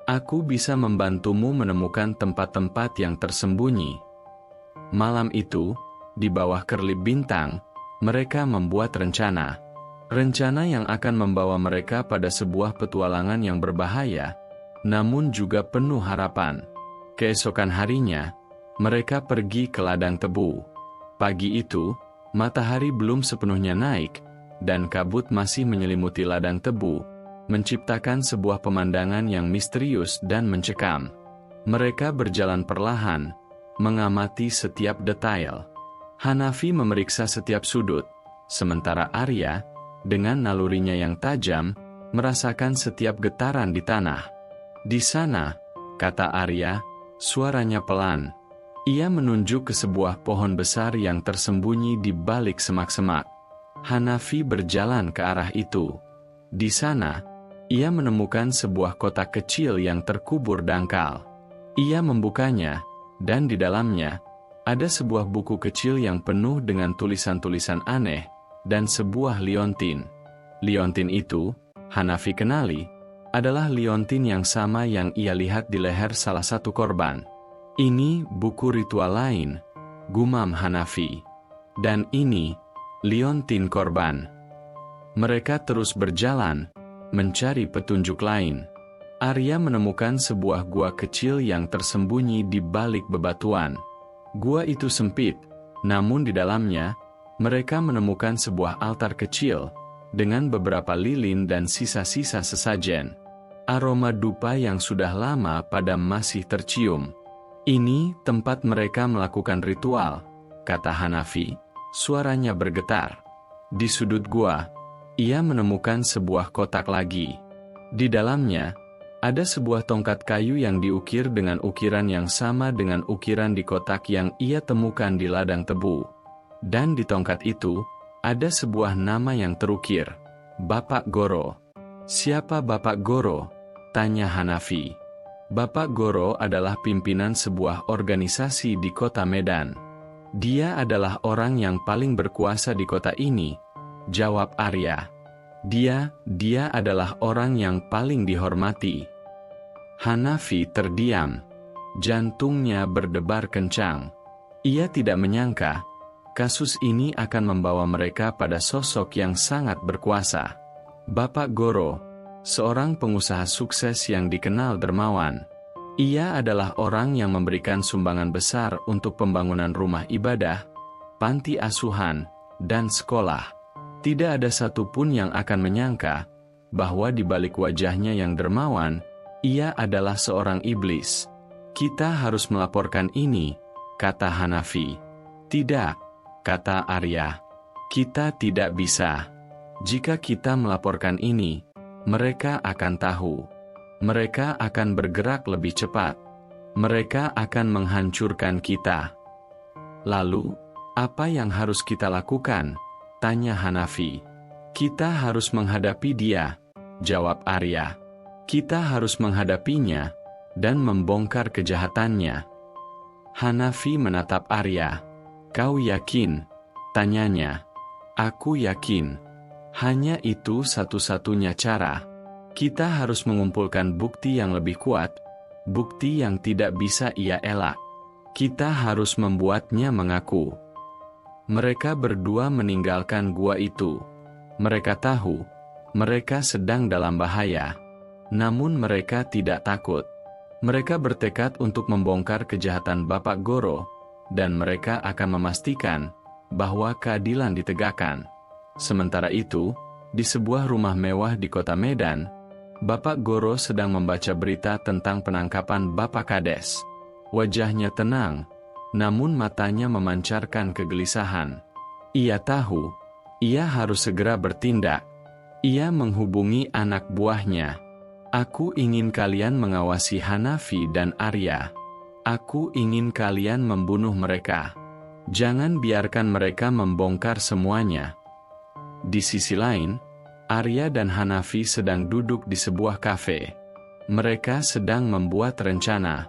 Aku bisa membantumu menemukan tempat-tempat yang tersembunyi." Malam itu, di bawah kerlip bintang, mereka membuat rencana. Rencana yang akan membawa mereka pada sebuah petualangan yang berbahaya, namun juga penuh harapan. Keesokan harinya, mereka pergi ke ladang tebu. Pagi itu, matahari belum sepenuhnya naik, dan kabut masih menyelimuti ladang tebu, menciptakan sebuah pemandangan yang misterius dan mencekam. Mereka berjalan perlahan, mengamati setiap detail. Hanafi memeriksa setiap sudut, sementara Arya, dengan nalurinya yang tajam, merasakan setiap getaran di tanah. "Di sana," kata Arya, suaranya pelan. Ia menunjuk ke sebuah pohon besar yang tersembunyi di balik semak-semak. Hanafi berjalan ke arah itu. Di sana, ia menemukan sebuah kotak kecil yang terkubur dangkal. Ia membukanya, dan di dalamnya, ada sebuah buku kecil yang penuh dengan tulisan-tulisan aneh, dan sebuah liontin. Liontin itu, Hanafi kenali, adalah liontin yang sama yang ia lihat di leher salah satu korban. "Ini buku ritual lain," gumam Hanafi. "Dan ini, liontin korban." Mereka terus berjalan, mencari petunjuk lain. Arya menemukan sebuah gua kecil yang tersembunyi di balik bebatuan. Gua itu sempit, namun di dalamnya, mereka menemukan sebuah altar kecil, dengan beberapa lilin dan sisa-sisa sesajen. Aroma dupa yang sudah lama padam masih tercium. "Ini tempat mereka melakukan ritual," kata Hanafi, suaranya bergetar. Di sudut gua, ia menemukan sebuah kotak lagi. Di dalamnya, ada sebuah tongkat kayu yang diukir dengan ukiran yang sama dengan ukiran di kotak yang ia temukan di ladang tebu. Dan di tongkat itu, ada sebuah nama yang terukir, Bapak Goro. "Siapa Bapak Goro?" tanya Hanafi. Bapak Goro adalah pimpinan sebuah organisasi di kota Medan. "Dia adalah orang yang paling berkuasa di kota ini," jawab Arya. Dia adalah orang yang paling dihormati." Hanafi terdiam. Jantungnya berdebar kencang. Ia tidak menyangka, kasus ini akan membawa mereka pada sosok yang sangat berkuasa. Bapak Goro, seorang pengusaha sukses yang dikenal dermawan. Ia adalah orang yang memberikan sumbangan besar untuk pembangunan rumah ibadah, panti asuhan, dan sekolah. Tidak ada satupun yang akan menyangka bahwa di balik wajahnya yang dermawan, ia adalah seorang iblis. "Kita harus melaporkan ini," kata Hanafi. "Tidak," kata Arya. "Kita tidak bisa. Jika kita melaporkan ini, mereka akan tahu. Mereka akan bergerak lebih cepat. Mereka akan menghancurkan kita." "Lalu, apa yang harus kita lakukan?" tanya Hanafi. "Kita harus menghadapi dia," jawab Arya. "Kita harus menghadapinya dan membongkar kejahatannya." Hanafi menatap Arya. "Kau yakin?" tanyanya. "Aku yakin. Hanya itu satu-satunya cara. Kita harus mengumpulkan bukti yang lebih kuat, bukti yang tidak bisa ia elak. Kita harus membuatnya mengaku." Mereka berdua meninggalkan gua itu. Mereka tahu, mereka sedang dalam bahaya. Namun mereka tidak takut. Mereka bertekad untuk membongkar kejahatan Bapak Goro, dan mereka akan memastikan bahwa keadilan ditegakkan. Sementara itu, di sebuah rumah mewah di kota Medan, Bapak Goro sedang membaca berita tentang penangkapan Bapak Kades. Wajahnya tenang, namun matanya memancarkan kegelisahan. Ia tahu, ia harus segera bertindak. Ia menghubungi anak buahnya. "Aku ingin kalian mengawasi Hanafi dan Arya. Aku ingin kalian membunuh mereka. Jangan biarkan mereka membongkar semuanya." Di sisi lain, Arya dan Hanafi sedang duduk di sebuah kafe. Mereka sedang membuat rencana.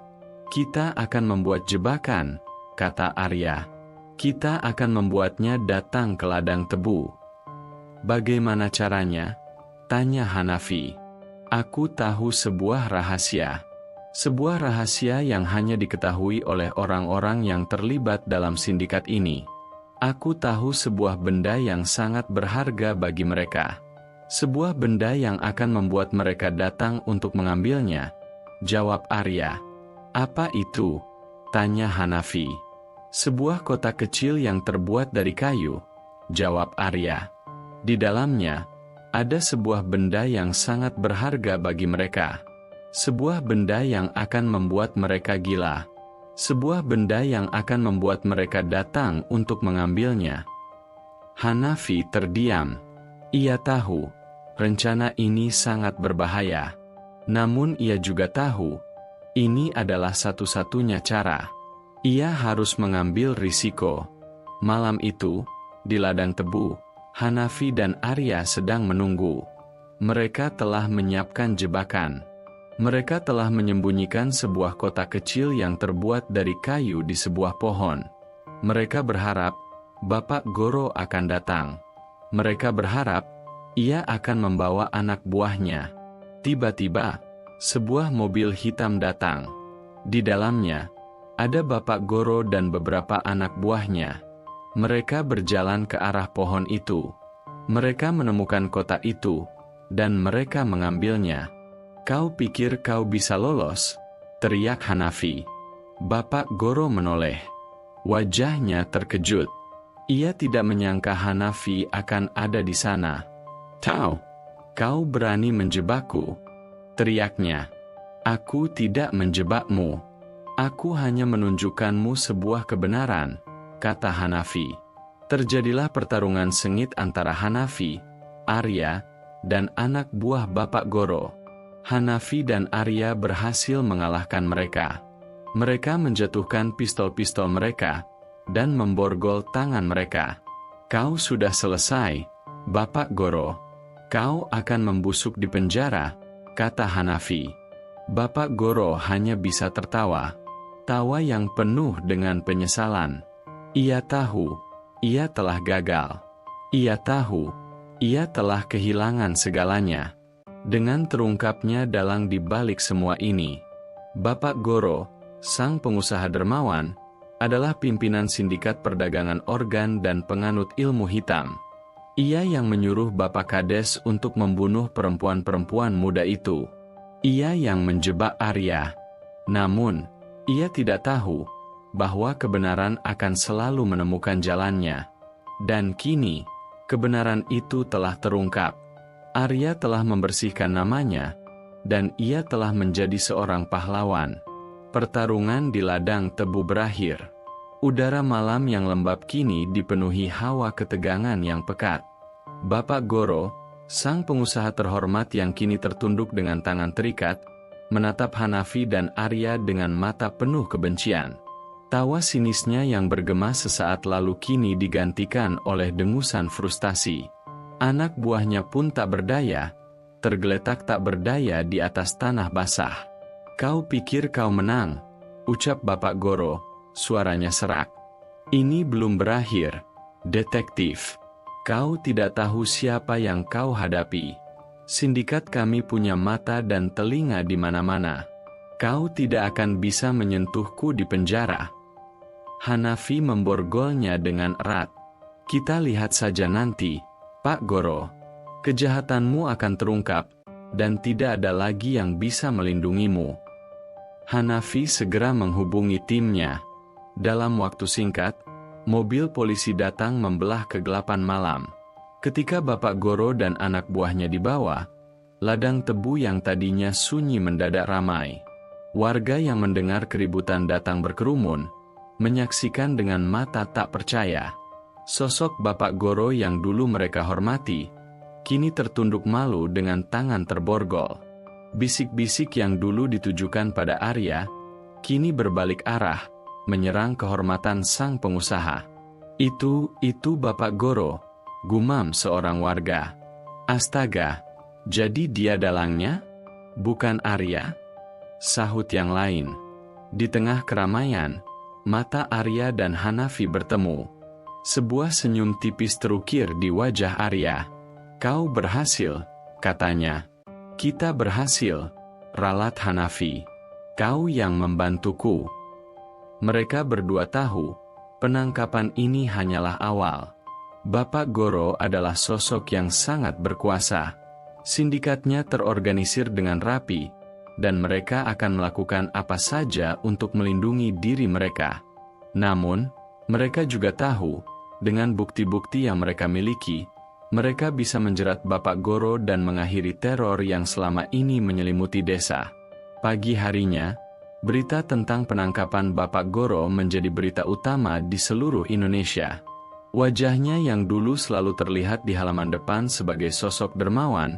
"Kita akan membuat jebakan," kata Arya. "Kita akan membuatnya datang ke ladang tebu." "Bagaimana caranya?" tanya Hanafi. "Aku tahu sebuah rahasia. Sebuah rahasia yang hanya diketahui oleh orang-orang yang terlibat dalam sindikat ini. Aku tahu sebuah benda yang sangat berharga bagi mereka. Sebuah benda yang akan membuat mereka datang untuk mengambilnya," jawab Arya. "Apa itu?" tanya Hanafi. "Sebuah kotak kecil yang terbuat dari kayu," jawab Arya. "Di dalamnya, ada sebuah benda yang sangat berharga bagi mereka. Sebuah benda yang akan membuat mereka gila. Sebuah benda yang akan membuat mereka datang untuk mengambilnya." Hanafi terdiam. Ia tahu, rencana ini sangat berbahaya. Namun ia juga tahu, ini adalah satu-satunya cara. Ia harus mengambil risiko. Malam itu, di ladang tebu, Hanafi dan Arya sedang menunggu. Mereka telah menyiapkan jebakan. Mereka telah menyembunyikan sebuah kotak kecil yang terbuat dari kayu di sebuah pohon. Mereka berharap Bapak Goro akan datang. Mereka berharap ia akan membawa anak buahnya. Tiba-tiba, sebuah mobil hitam datang. Di dalamnya, ada Bapak Goro dan beberapa anak buahnya. Mereka berjalan ke arah pohon itu. Mereka menemukan kotak itu, dan mereka mengambilnya. "Kau pikir kau bisa lolos?" teriak Hanafi. Bapak Goro menoleh. Wajahnya terkejut. Ia tidak menyangka Hanafi akan ada di sana. Kau berani menjebakku?" teriaknya. "Aku tidak menjebakmu. Aku hanya menunjukkanmu sebuah kebenaran," kata Hanafi. Terjadilah pertarungan sengit antara Hanafi, Arya, dan anak buah Bapak Goro. Hanafi dan Arya berhasil mengalahkan mereka. Mereka menjatuhkan pistol-pistol mereka dan memborgol tangan mereka. "Kau sudah selesai, Bapak Goro. Kau akan membusuk di penjara," kata Hanafi. Bapak Goro hanya bisa tertawa. Tawa yang penuh dengan penyesalan. Ia tahu, ia telah gagal. Ia tahu, ia telah kehilangan segalanya. Dengan terungkapnya dalang di balik semua ini, Bapak Goro, sang pengusaha dermawan, adalah pimpinan sindikat perdagangan organ dan penganut ilmu hitam. Ia yang menyuruh Bapak Kades untuk membunuh perempuan-perempuan muda itu. Ia yang menjebak Arya. Namun, ia tidak tahu bahwa kebenaran akan selalu menemukan jalannya. Dan kini, kebenaran itu telah terungkap. Arya telah membersihkan namanya, dan ia telah menjadi seorang pahlawan. Pertarungan di ladang tebu berakhir. Udara malam yang lembab kini dipenuhi hawa ketegangan yang pekat. Bapak Goro, sang pengusaha terhormat yang kini tertunduk dengan tangan terikat, menatap Hanafi dan Arya dengan mata penuh kebencian. Tawa sinisnya yang bergema sesaat lalu kini digantikan oleh dengusan frustasi. Anak buahnya pun tak berdaya, tergeletak tak berdaya di atas tanah basah. "Kau pikir kau menang?" ucap Bapak Goro, suaranya serak. "Ini belum berakhir, detektif. Kau tidak tahu siapa yang kau hadapi. Sindikat kami punya mata dan telinga di mana-mana. Kau tidak akan bisa menyentuhku di penjara." Hanafi memborgolnya dengan erat. "Kita lihat saja nanti, Pak Goro. Kejahatanmu akan terungkap, dan tidak ada lagi yang bisa melindungimu." Hanafi segera menghubungi timnya. Dalam waktu singkat, mobil polisi datang membelah kegelapan malam. Ketika Bapak Goro dan anak buahnya dibawa, ladang tebu yang tadinya sunyi mendadak ramai. Warga yang mendengar keributan datang berkerumun, menyaksikan dengan mata tak percaya. Sosok Bapak Goro yang dulu mereka hormati, kini tertunduk malu dengan tangan terborgol. Bisik-bisik yang dulu ditujukan pada Arya, kini berbalik arah, menyerang kehormatan sang pengusaha. Itu Bapak Goro," gumam seorang warga. "Astaga, jadi dia dalangnya? Bukan Arya?" sahut yang lain. Di tengah keramaian, mata Arya dan Hanafi bertemu. Sebuah senyum tipis terukir di wajah Arya. "Kau berhasil," katanya. "Kita berhasil," ralat Hanafi. "Kau yang membantuku." Mereka berdua tahu, penangkapan ini hanyalah awal. Bapak Goro adalah sosok yang sangat berkuasa. Sindikatnya terorganisir dengan rapi, dan mereka akan melakukan apa saja untuk melindungi diri mereka. Namun, mereka juga tahu, dengan bukti-bukti yang mereka miliki, mereka bisa menjerat Bapak Goro dan mengakhiri teror yang selama ini menyelimuti desa. Pagi harinya, berita tentang penangkapan Bapak Goro menjadi berita utama di seluruh Indonesia. Wajahnya yang dulu selalu terlihat di halaman depan sebagai sosok dermawan,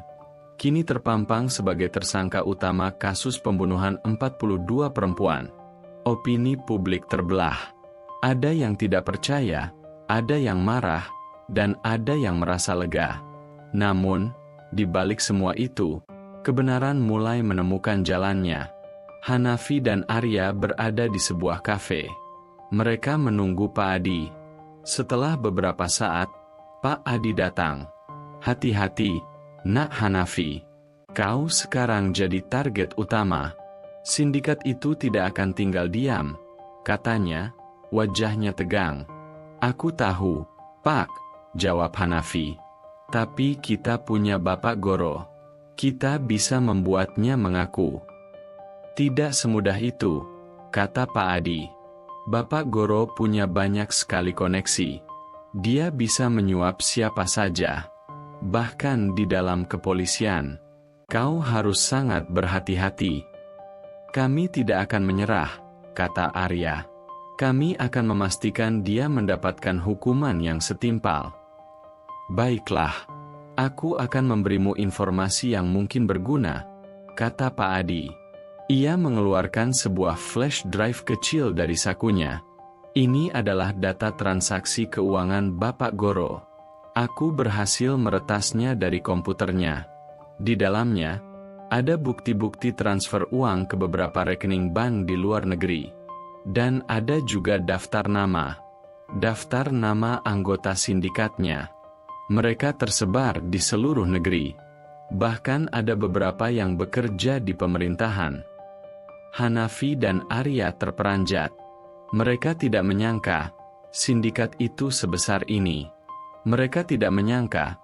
kini terpampang sebagai tersangka utama kasus pembunuhan 42 perempuan. Opini publik terbelah. Ada yang tidak percaya, ada yang marah, dan ada yang merasa lega. Namun, di balik semua itu, kebenaran mulai menemukan jalannya. Hanafi dan Arya berada di sebuah kafe. Mereka menunggu Pak Adi. Setelah beberapa saat, Pak Adi datang. "Hati-hati, Nak Hanafi. Kau sekarang jadi target utama. Sindikat itu tidak akan tinggal diam," katanya, wajahnya tegang. "Aku tahu, Pak," jawab Hanafi. "Tapi kita punya Bapak Goro. Kita bisa membuatnya mengaku." "Tidak semudah itu," kata Pak Adi. "Bapak Goro punya banyak sekali koneksi. Dia bisa menyuap siapa saja, bahkan di dalam kepolisian. Kau harus sangat berhati-hati." "Kami tidak akan menyerah," kata Arya. "Kami akan memastikan dia mendapatkan hukuman yang setimpal." "Baiklah, aku akan memberimu informasi yang mungkin berguna," kata Pak Adi. Ia mengeluarkan sebuah flash drive kecil dari sakunya. Ini adalah data transaksi keuangan Bapak Goro. Aku berhasil meretasnya dari komputernya. Di dalamnya, ada bukti-bukti transfer uang ke beberapa rekening bank di luar negeri. Dan ada juga daftar nama anggota sindikatnya. Mereka tersebar di seluruh negeri. Bahkan ada beberapa yang bekerja di pemerintahan. Hanafi dan Arya terperanjat. Mereka tidak menyangka sindikat itu sebesar ini. Mereka tidak menyangka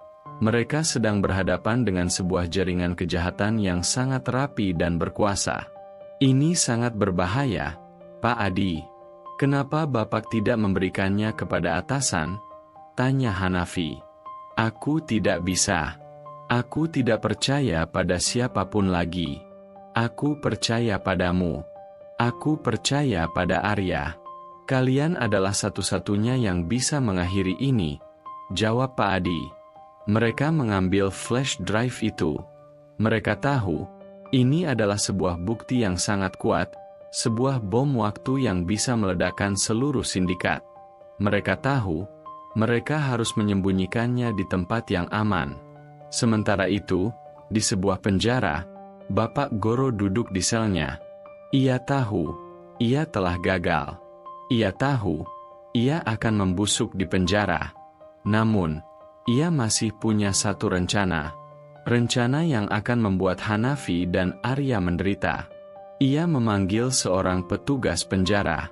mereka sedang berhadapan dengan sebuah jaringan kejahatan yang sangat rapi dan berkuasa. Ini sangat berbahaya, Pak Adi. Kenapa Bapak tidak memberikannya kepada atasan? Tanya Hanafi. Aku tidak bisa. Aku tidak percaya pada siapapun lagi. Aku percaya padamu. Aku percaya pada Arya. Kalian adalah satu-satunya yang bisa mengakhiri ini, jawab Pak Adi. Mereka mengambil flash drive itu. Mereka tahu, ini adalah sebuah bukti yang sangat kuat, sebuah bom waktu yang bisa meledakkan seluruh sindikat. Mereka tahu, mereka harus menyembunyikannya di tempat yang aman. Sementara itu, di sebuah penjara, Bapak Goro duduk di selnya. Ia tahu, ia telah gagal. Ia tahu, ia akan membusuk di penjara. Namun, ia masih punya satu rencana. Rencana yang akan membuat Hanafi dan Arya menderita. Ia memanggil seorang petugas penjara.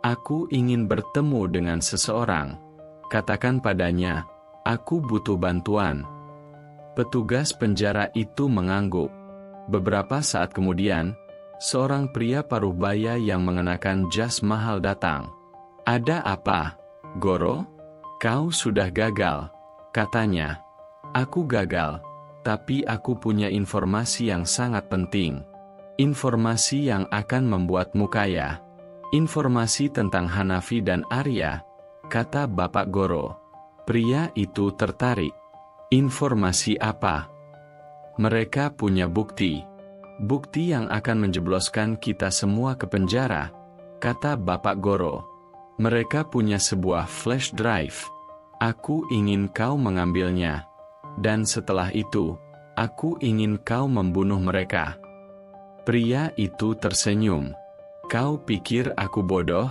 Aku ingin bertemu dengan seseorang. Katakan padanya, aku butuh bantuan. Petugas penjara itu mengangguk. Beberapa saat kemudian, seorang pria paruh baya yang mengenakan jas mahal datang. Ada apa, Goro? Kau sudah gagal, katanya. Aku gagal, tapi aku punya informasi yang sangat penting. Informasi yang akan membuatmu kaya. Informasi tentang Hanafi dan Arya, kata Bapak Goro. Pria itu tertarik. Informasi apa? Mereka punya bukti. Bukti yang akan menjebloskan kita semua ke penjara, kata Bapak Goro. Mereka punya sebuah flash drive. Aku ingin kau mengambilnya. Dan setelah itu, aku ingin kau membunuh mereka. Pria itu tersenyum. Kau pikir aku bodoh?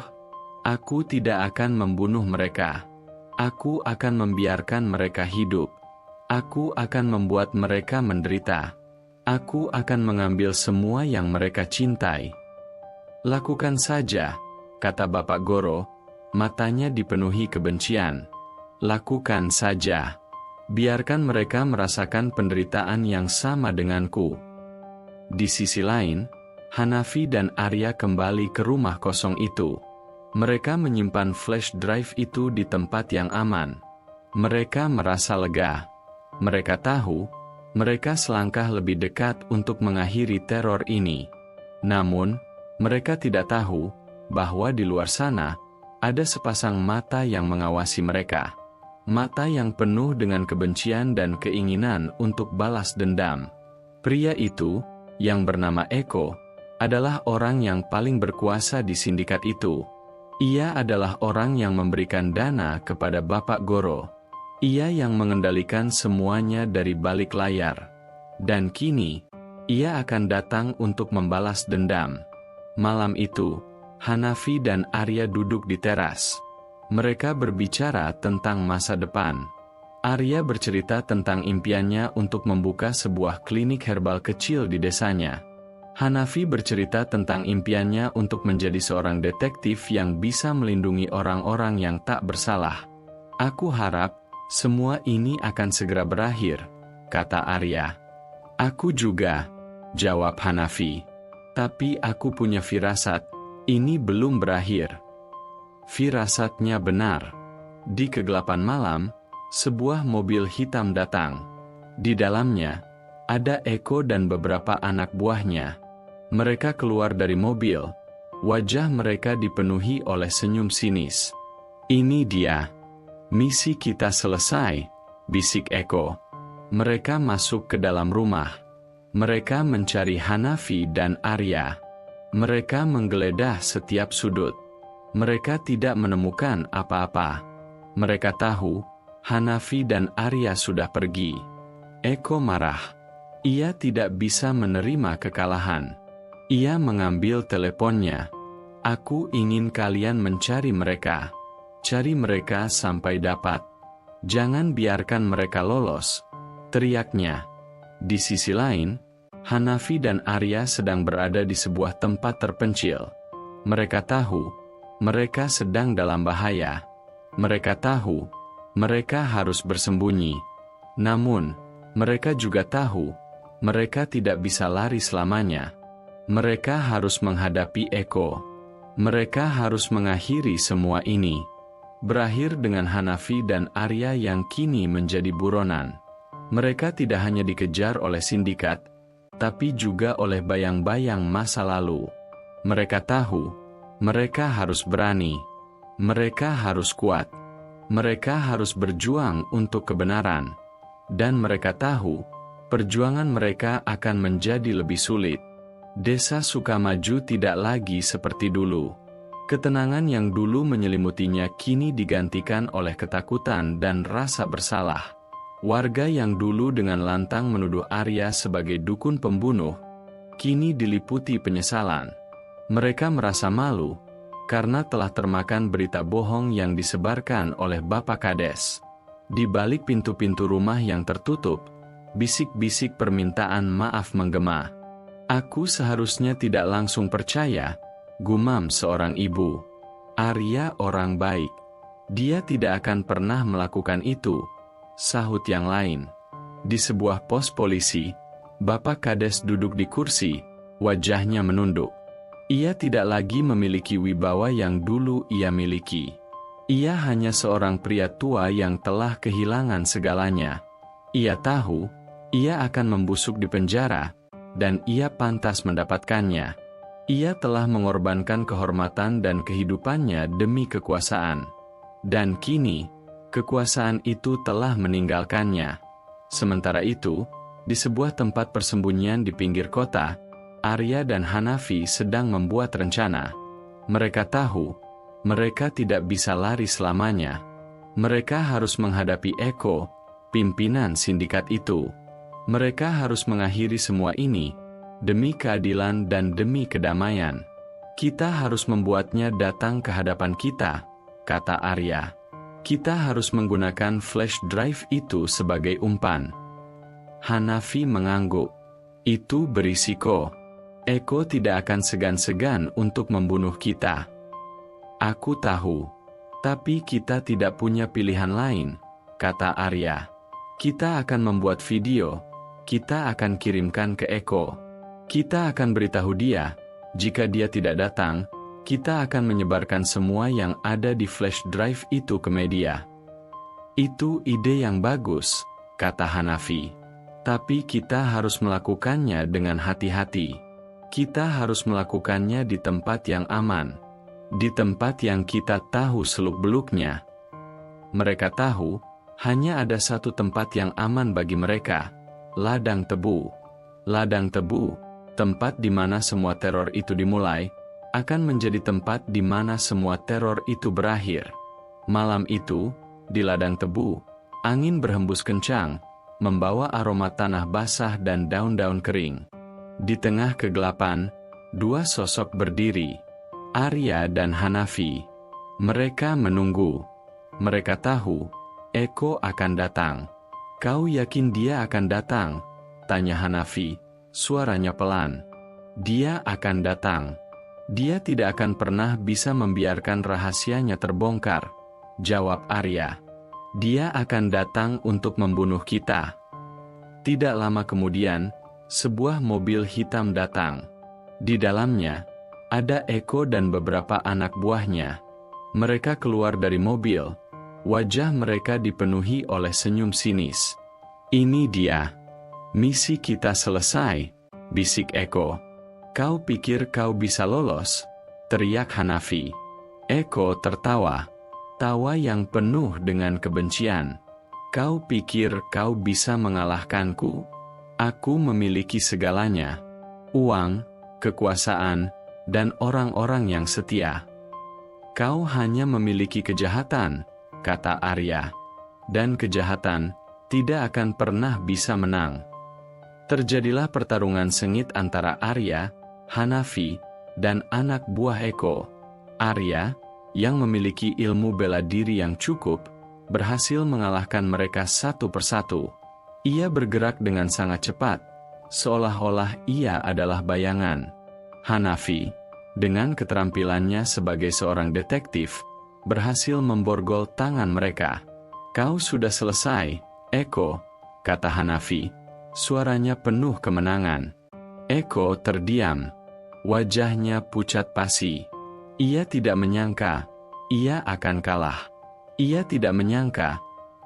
Aku tidak akan membunuh mereka. Aku akan membiarkan mereka hidup. Aku akan membuat mereka menderita. Aku akan mengambil semua yang mereka cintai. Lakukan saja, kata Bapak Goro, matanya dipenuhi kebencian. Lakukan saja. Biarkan mereka merasakan penderitaan yang sama denganku. Di sisi lain, Hanafi dan Arya kembali ke rumah kosong itu. Mereka menyimpan flash drive itu di tempat yang aman. Mereka merasa lega. Mereka tahu, mereka selangkah lebih dekat untuk mengakhiri teror ini. Namun, mereka tidak tahu bahwa di luar sana ada sepasang mata yang mengawasi mereka. Mata yang penuh dengan kebencian dan keinginan untuk balas dendam. Pria itu, yang bernama Eko, adalah orang yang paling berkuasa di sindikat itu. Ia adalah orang yang memberikan dana kepada Bapak Goro. Ia yang mengendalikan semuanya dari balik layar. Dan kini, ia akan datang untuk membalas dendam. Malam itu, Hanafi dan Arya duduk di teras. Mereka berbicara tentang masa depan. Arya bercerita tentang impiannya untuk membuka sebuah klinik herbal kecil di desanya. Hanafi bercerita tentang impiannya untuk menjadi seorang detektif yang bisa melindungi orang-orang yang tak bersalah. Aku harap semua ini akan segera berakhir, kata Arya. Aku juga, jawab Hanafi. Tapi aku punya firasat, ini belum berakhir. Firasatnya benar. Di kegelapan malam, sebuah mobil hitam datang. Di dalamnya, ada Eko dan beberapa anak buahnya. Mereka keluar dari mobil. Wajah mereka dipenuhi oleh senyum sinis. Ini dia. Misi kita selesai, bisik Eko. Mereka masuk ke dalam rumah. Mereka mencari Hanafi dan Arya. Mereka menggeledah setiap sudut. Mereka tidak menemukan apa-apa. Mereka tahu, Hanafi dan Arya sudah pergi. Eko marah. Ia tidak bisa menerima kekalahan. Ia mengambil teleponnya. Aku ingin kalian mencari mereka. Cari mereka sampai dapat. Jangan biarkan mereka lolos, teriaknya. Di sisi lain, Hanafi dan Arya sedang berada di sebuah tempat terpencil. Mereka tahu, mereka sedang dalam bahaya. Mereka tahu, mereka harus bersembunyi. Namun, mereka juga tahu, mereka tidak bisa lari selamanya. Mereka harus menghadapi Eko. Mereka harus mengakhiri semua ini. Berakhir dengan Hanafi dan Arya yang kini menjadi buronan. Mereka tidak hanya dikejar oleh sindikat, tapi juga oleh bayang-bayang masa lalu. Mereka tahu, mereka harus berani. Mereka harus kuat. Mereka harus berjuang untuk kebenaran. Dan mereka tahu, perjuangan mereka akan menjadi lebih sulit. Desa Sukamaju tidak lagi seperti dulu. Ketenangan yang dulu menyelimutinya kini digantikan oleh ketakutan dan rasa bersalah. Warga yang dulu dengan lantang menuduh Arya sebagai dukun pembunuh, kini diliputi penyesalan. Mereka merasa malu, karena telah termakan berita bohong yang disebarkan oleh Bapak Kades. Di balik pintu-pintu rumah yang tertutup, bisik-bisik permintaan maaf menggema. Aku seharusnya tidak langsung percaya, gumam seorang ibu. Arya orang baik. Dia tidak akan pernah melakukan itu, sahut yang lain. Di sebuah pos polisi, Bapak Kades duduk di kursi, wajahnya menunduk. Ia tidak lagi memiliki wibawa yang dulu ia miliki. Ia hanya seorang pria tua yang telah kehilangan segalanya. Ia tahu, ia akan membusuk di penjara, dan ia pantas mendapatkannya. Ia telah mengorbankan kehormatan dan kehidupannya demi kekuasaan. Dan kini, kekuasaan itu telah meninggalkannya. Sementara itu, di sebuah tempat persembunyian di pinggir kota, Arya dan Hanafi sedang membuat rencana. Mereka tahu, mereka tidak bisa lari selamanya. Mereka harus menghadapi Eko, pimpinan sindikat itu. Mereka harus mengakhiri semua ini, demi keadilan dan demi kedamaian. Kita harus membuatnya datang ke hadapan kita, kata Arya. Kita harus menggunakan flash drive itu sebagai umpan. Hanafi mengangguk. Itu berisiko. Eko tidak akan segan-segan untuk membunuh kita. Aku tahu. Tapi kita tidak punya pilihan lain, kata Arya. Kita akan membuat video. Kita akan kirimkan ke Eko. Kita akan beritahu dia, jika dia tidak datang, kita akan menyebarkan semua yang ada di flash drive itu ke media. Itu ide yang bagus, kata Hanafi. Tapi kita harus melakukannya dengan hati-hati. Kita harus melakukannya di tempat yang aman. Di tempat yang kita tahu seluk-beluknya. Mereka tahu, hanya ada satu tempat yang aman bagi mereka. Ladang Tebu. Ladang Tebu, tempat di mana semua teror itu dimulai, akan menjadi tempat di mana semua teror itu berakhir. Malam itu, di Ladang Tebu, angin berhembus kencang, membawa aroma tanah basah dan daun-daun kering. Di tengah kegelapan, dua sosok berdiri, Arya dan Hanafi. Mereka menunggu. Mereka tahu, Eko akan datang. Kau yakin dia akan datang? Tanya Hanafi, suaranya pelan. Dia akan datang. Dia tidak akan pernah bisa membiarkan rahasianya terbongkar, jawab Arya. Dia akan datang untuk membunuh kita. Tidak lama kemudian, sebuah mobil hitam datang. Di dalamnya, ada Eko dan beberapa anak buahnya. Mereka keluar dari mobil. Wajah mereka dipenuhi oleh senyum sinis. Ini dia. Misi kita selesai, bisik Eko. Kau pikir kau bisa lolos? Teriak Hanafi. Eko tertawa. Tawa yang penuh dengan kebencian. Kau pikir kau bisa mengalahkanku? Aku memiliki segalanya, uang, kekuasaan, dan orang-orang yang setia. Kau hanya memiliki kejahatan, kata Arya. Dan kejahatan tidak akan pernah bisa menang. Terjadilah pertarungan sengit antara Arya, Hanafi, dan anak buah Eko. Arya, yang memiliki ilmu bela diri yang cukup, berhasil mengalahkan mereka satu persatu. Ia bergerak dengan sangat cepat, seolah-olah ia adalah bayangan. Hanafi, dengan keterampilannya sebagai seorang detektif, berhasil memborgol tangan mereka. Kau sudah selesai, Eko, kata Hanafi. Suaranya penuh kemenangan. Eko terdiam. Wajahnya pucat pasi. Ia tidak menyangka ia akan kalah. Ia tidak menyangka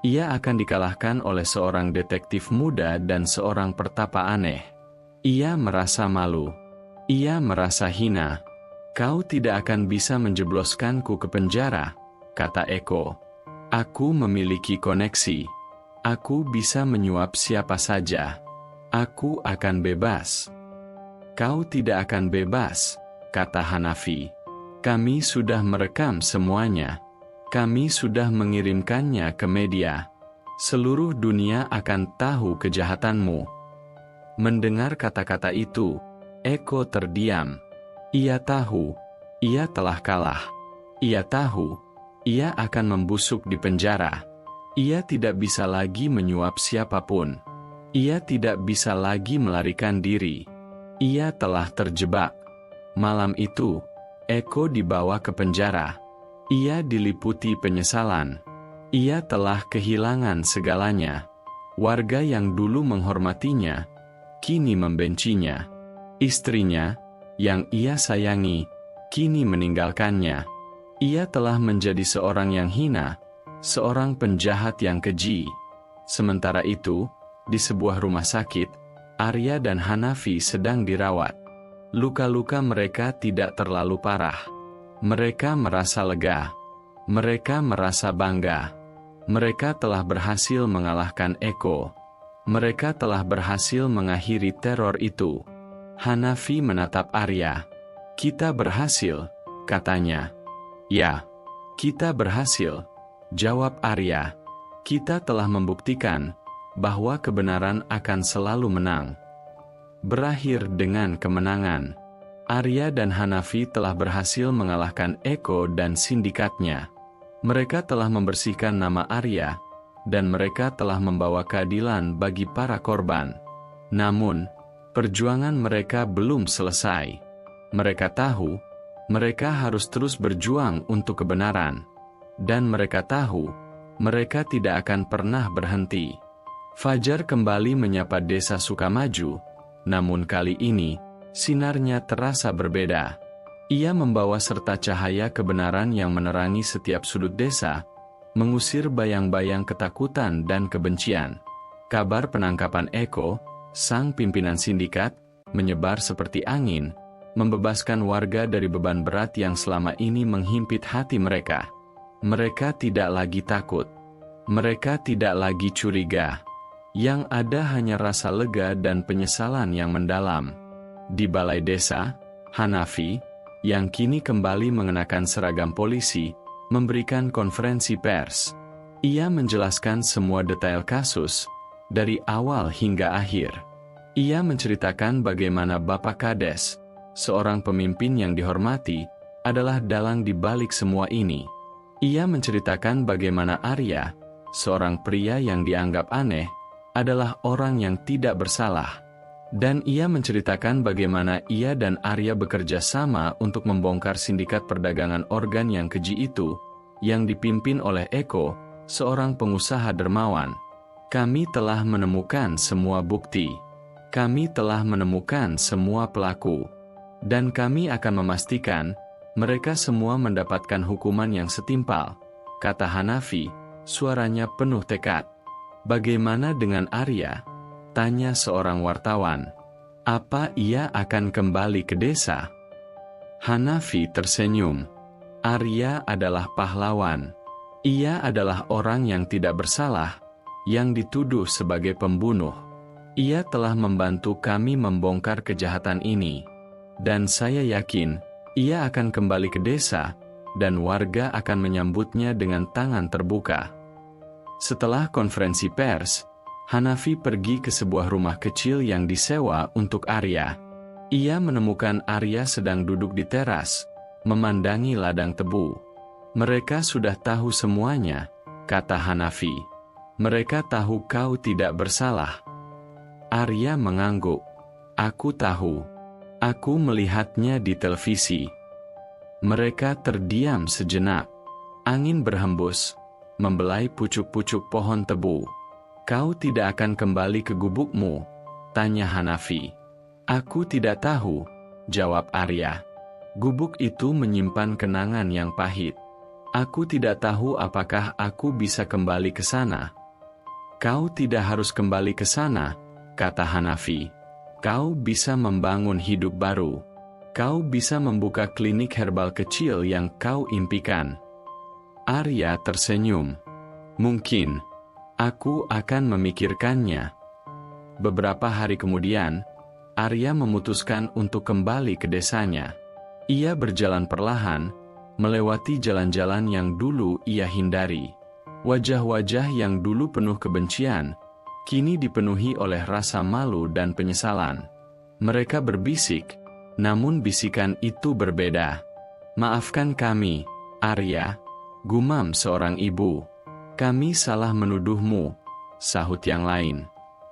ia akan dikalahkan oleh seorang detektif muda dan seorang pertapa aneh. Ia merasa malu. Ia merasa hina. Kau tidak akan bisa menjebloskanku ke penjara, kata Eko. Aku memiliki koneksi. Aku bisa menyuap siapa saja. Aku akan bebas. Kau tidak akan bebas, kata Hanafi. Kami sudah merekam semuanya. Kami sudah mengirimkannya ke media. Seluruh dunia akan tahu kejahatanmu. Mendengar kata-kata itu, Eko terdiam. Ia tahu, ia telah kalah. Ia tahu, ia akan membusuk di penjara. Ia tidak bisa lagi menyuap siapapun. Ia tidak bisa lagi melarikan diri. Ia telah terjebak. Malam itu, Eko dibawa ke penjara. Ia diliputi penyesalan. Ia telah kehilangan segalanya. Warga yang dulu menghormatinya, kini membencinya. Istrinya, yang ia sayangi, kini meninggalkannya. Ia telah menjadi seorang yang hina, seorang penjahat yang keji. Sementara itu, di sebuah rumah sakit, Arya dan Hanafi sedang dirawat. Luka-luka mereka tidak terlalu parah. Mereka merasa lega. Mereka merasa bangga. Mereka telah berhasil mengalahkan Eko. Mereka telah berhasil mengakhiri teror itu. Hanafi menatap Arya. Kita berhasil, katanya. Ya, kita berhasil, jawab Arya. Kita telah membuktikan bahwa kebenaran akan selalu menang. Berakhir dengan kemenangan. Arya dan Hanafi telah berhasil mengalahkan Eko dan sindikatnya. Mereka telah membersihkan nama Arya, dan mereka telah membawa keadilan bagi para korban. Namun, perjuangan mereka belum selesai. Mereka tahu, mereka harus terus berjuang untuk kebenaran. Dan mereka tahu, mereka tidak akan pernah berhenti. Fajar kembali menyapa desa Sukamaju, namun kali ini, sinarnya terasa berbeda. Ia membawa serta cahaya kebenaran yang menerangi setiap sudut desa, mengusir bayang-bayang ketakutan dan kebencian. Kabar penangkapan Eko, sang pimpinan sindikat, menyebar seperti angin, membebaskan warga dari beban berat yang selama ini menghimpit hati mereka. Mereka tidak lagi takut. Mereka tidak lagi curiga. Yang ada hanya rasa lega dan penyesalan yang mendalam. Di balai desa, Hanafi, yang kini kembali mengenakan seragam polisi, memberikan konferensi pers. Ia menjelaskan semua detail kasus, dari awal hingga akhir. Ia menceritakan bagaimana Bapak Kades, seorang pemimpin yang dihormati, adalah dalang di balik semua ini. Ia menceritakan bagaimana Arya, seorang pria yang dianggap aneh, adalah orang yang tidak bersalah. Dan ia menceritakan bagaimana ia dan Arya bekerja sama untuk membongkar sindikat perdagangan organ yang keji itu, yang dipimpin oleh Eko, seorang pengusaha dermawan. Kami telah menemukan semua bukti. Kami telah menemukan semua pelaku. Dan kami akan memastikan, mereka semua mendapatkan hukuman yang setimpal, kata Hanafi, suaranya penuh tekad. Bagaimana dengan Arya? Tanya seorang wartawan. Apa ia akan kembali ke desa? Hanafi tersenyum. Arya adalah pahlawan. Ia adalah orang yang tidak bersalah, yang dituduh sebagai pembunuh. Ia telah membantu kami membongkar kejahatan ini. Dan saya yakin, ia akan kembali ke desa, dan warga akan menyambutnya dengan tangan terbuka. Setelah konferensi pers, Hanafi pergi ke sebuah rumah kecil yang disewa untuk Arya. Ia menemukan Arya sedang duduk di teras, memandangi ladang tebu. "Mereka sudah tahu semuanya," kata Hanafi. "Mereka tahu kau tidak bersalah." Arya mengangguk. "Aku tahu. Aku melihatnya di televisi." Mereka terdiam sejenak. Angin berhembus, membelai pucuk-pucuk pohon tebu. "Kau tidak akan kembali ke gubukmu?" tanya Hanafi. "Aku tidak tahu," jawab Arya. "Gubuk itu menyimpan kenangan yang pahit. Aku tidak tahu apakah aku bisa kembali ke sana." "Kau tidak harus kembali ke sana," kata Hanafi. "Kau bisa membangun hidup baru. Kau bisa membuka klinik herbal kecil yang kau impikan." Arya tersenyum. "Mungkin. Aku akan memikirkannya." Beberapa hari kemudian, Arya memutuskan untuk kembali ke desanya. Ia berjalan perlahan, melewati jalan-jalan yang dulu ia hindari. Wajah-wajah yang dulu penuh kebencian, kini dipenuhi oleh rasa malu dan penyesalan. Mereka berbisik, namun bisikan itu berbeda. "Maafkan kami, Arya," gumam seorang ibu. "Kami salah menuduhmu," sahut yang lain.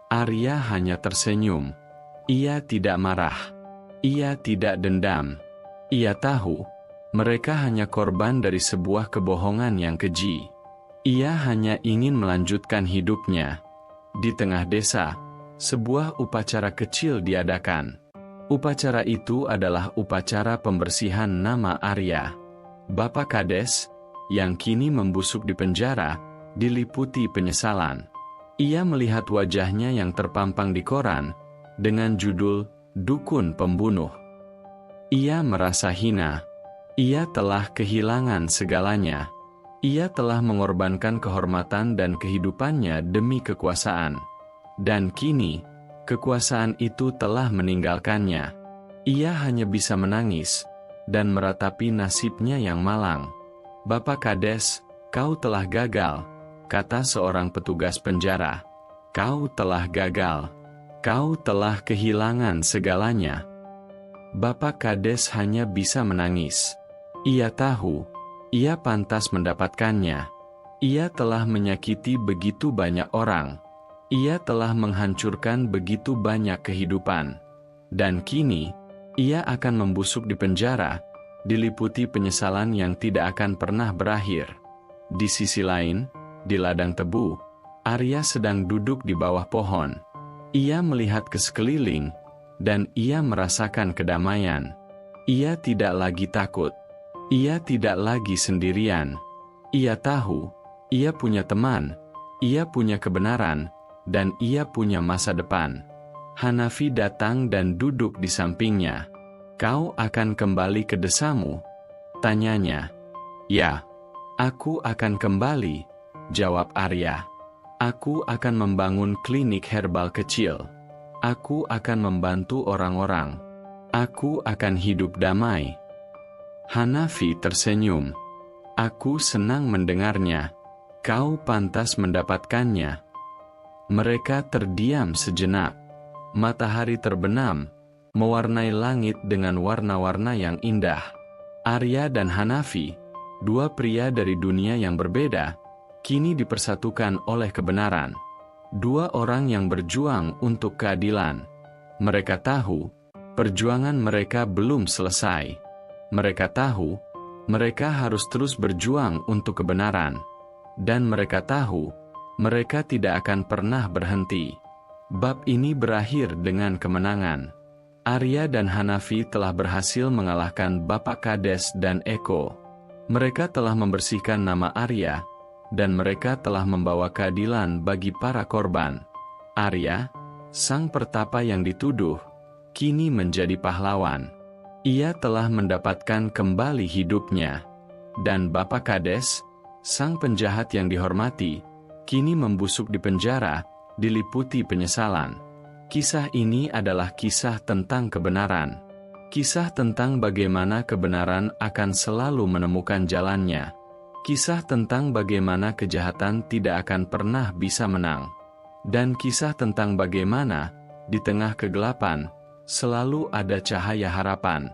Arya hanya tersenyum. Ia tidak marah. Ia tidak dendam. Ia tahu, mereka hanya korban dari sebuah kebohongan yang keji. Ia hanya ingin melanjutkan hidupnya. Di tengah desa, sebuah upacara kecil diadakan. Upacara itu adalah upacara pembersihan nama Arya. Bapak Kades, yang kini membusuk di penjara, diliputi penyesalan. Ia melihat wajahnya yang terpampang di koran, dengan judul "Dukun Pembunuh". Ia merasa hina. Ia telah kehilangan segalanya. Ia telah mengorbankan kehormatan dan kehidupannya demi kekuasaan. Dan kini, kekuasaan itu telah meninggalkannya. Ia hanya bisa menangis, dan meratapi nasibnya yang malang. "Bapak Kades, kau telah gagal," kata seorang petugas penjara. "Kau telah gagal. Kau telah kehilangan segalanya." Bapak Kades hanya bisa menangis. Ia tahu, ia pantas mendapatkannya. Ia telah menyakiti begitu banyak orang. Ia telah menghancurkan begitu banyak kehidupan. Dan kini, ia akan membusuk di penjara, diliputi penyesalan yang tidak akan pernah berakhir. Di sisi lain, di ladang tebu, Arya sedang duduk di bawah pohon. Ia melihat ke sekeliling, dan ia merasakan kedamaian. Ia tidak lagi takut. Ia tidak lagi sendirian. Ia tahu, ia punya teman, ia punya kebenaran, dan ia punya masa depan. Hanafi datang dan duduk di sampingnya. "Kau akan kembali ke desamu?" tanyanya. "Ya, aku akan kembali," jawab Arya. "Aku akan membangun klinik herbal kecil. Aku akan membantu orang-orang. Aku akan hidup damai." Hanafi tersenyum. "Aku senang mendengarnya. Kau pantas mendapatkannya." Mereka terdiam sejenak. Matahari terbenam, mewarnai langit dengan warna-warna yang indah. Arya dan Hanafi, dua pria dari dunia yang berbeda, kini dipersatukan oleh kebenaran. Dua orang yang berjuang untuk keadilan. Mereka tahu, perjuangan mereka belum selesai. Mereka tahu, mereka harus terus berjuang untuk kebenaran. Dan mereka tahu, mereka tidak akan pernah berhenti. Bab ini berakhir dengan kemenangan. Arya dan Hanafi telah berhasil mengalahkan Bapak Kades dan Eko. Mereka telah membersihkan nama Arya, dan mereka telah membawa keadilan bagi para korban. Arya, sang pertapa yang dituduh, kini menjadi pahlawan. Ia telah mendapatkan kembali hidupnya. Dan Bapak Kades, sang penjahat yang dihormati, kini membusuk di penjara, diliputi penyesalan. Kisah ini adalah kisah tentang kebenaran. Kisah tentang bagaimana kebenaran akan selalu menemukan jalannya. Kisah tentang bagaimana kejahatan tidak akan pernah bisa menang. Dan kisah tentang bagaimana, di tengah kegelapan, selalu ada cahaya harapan.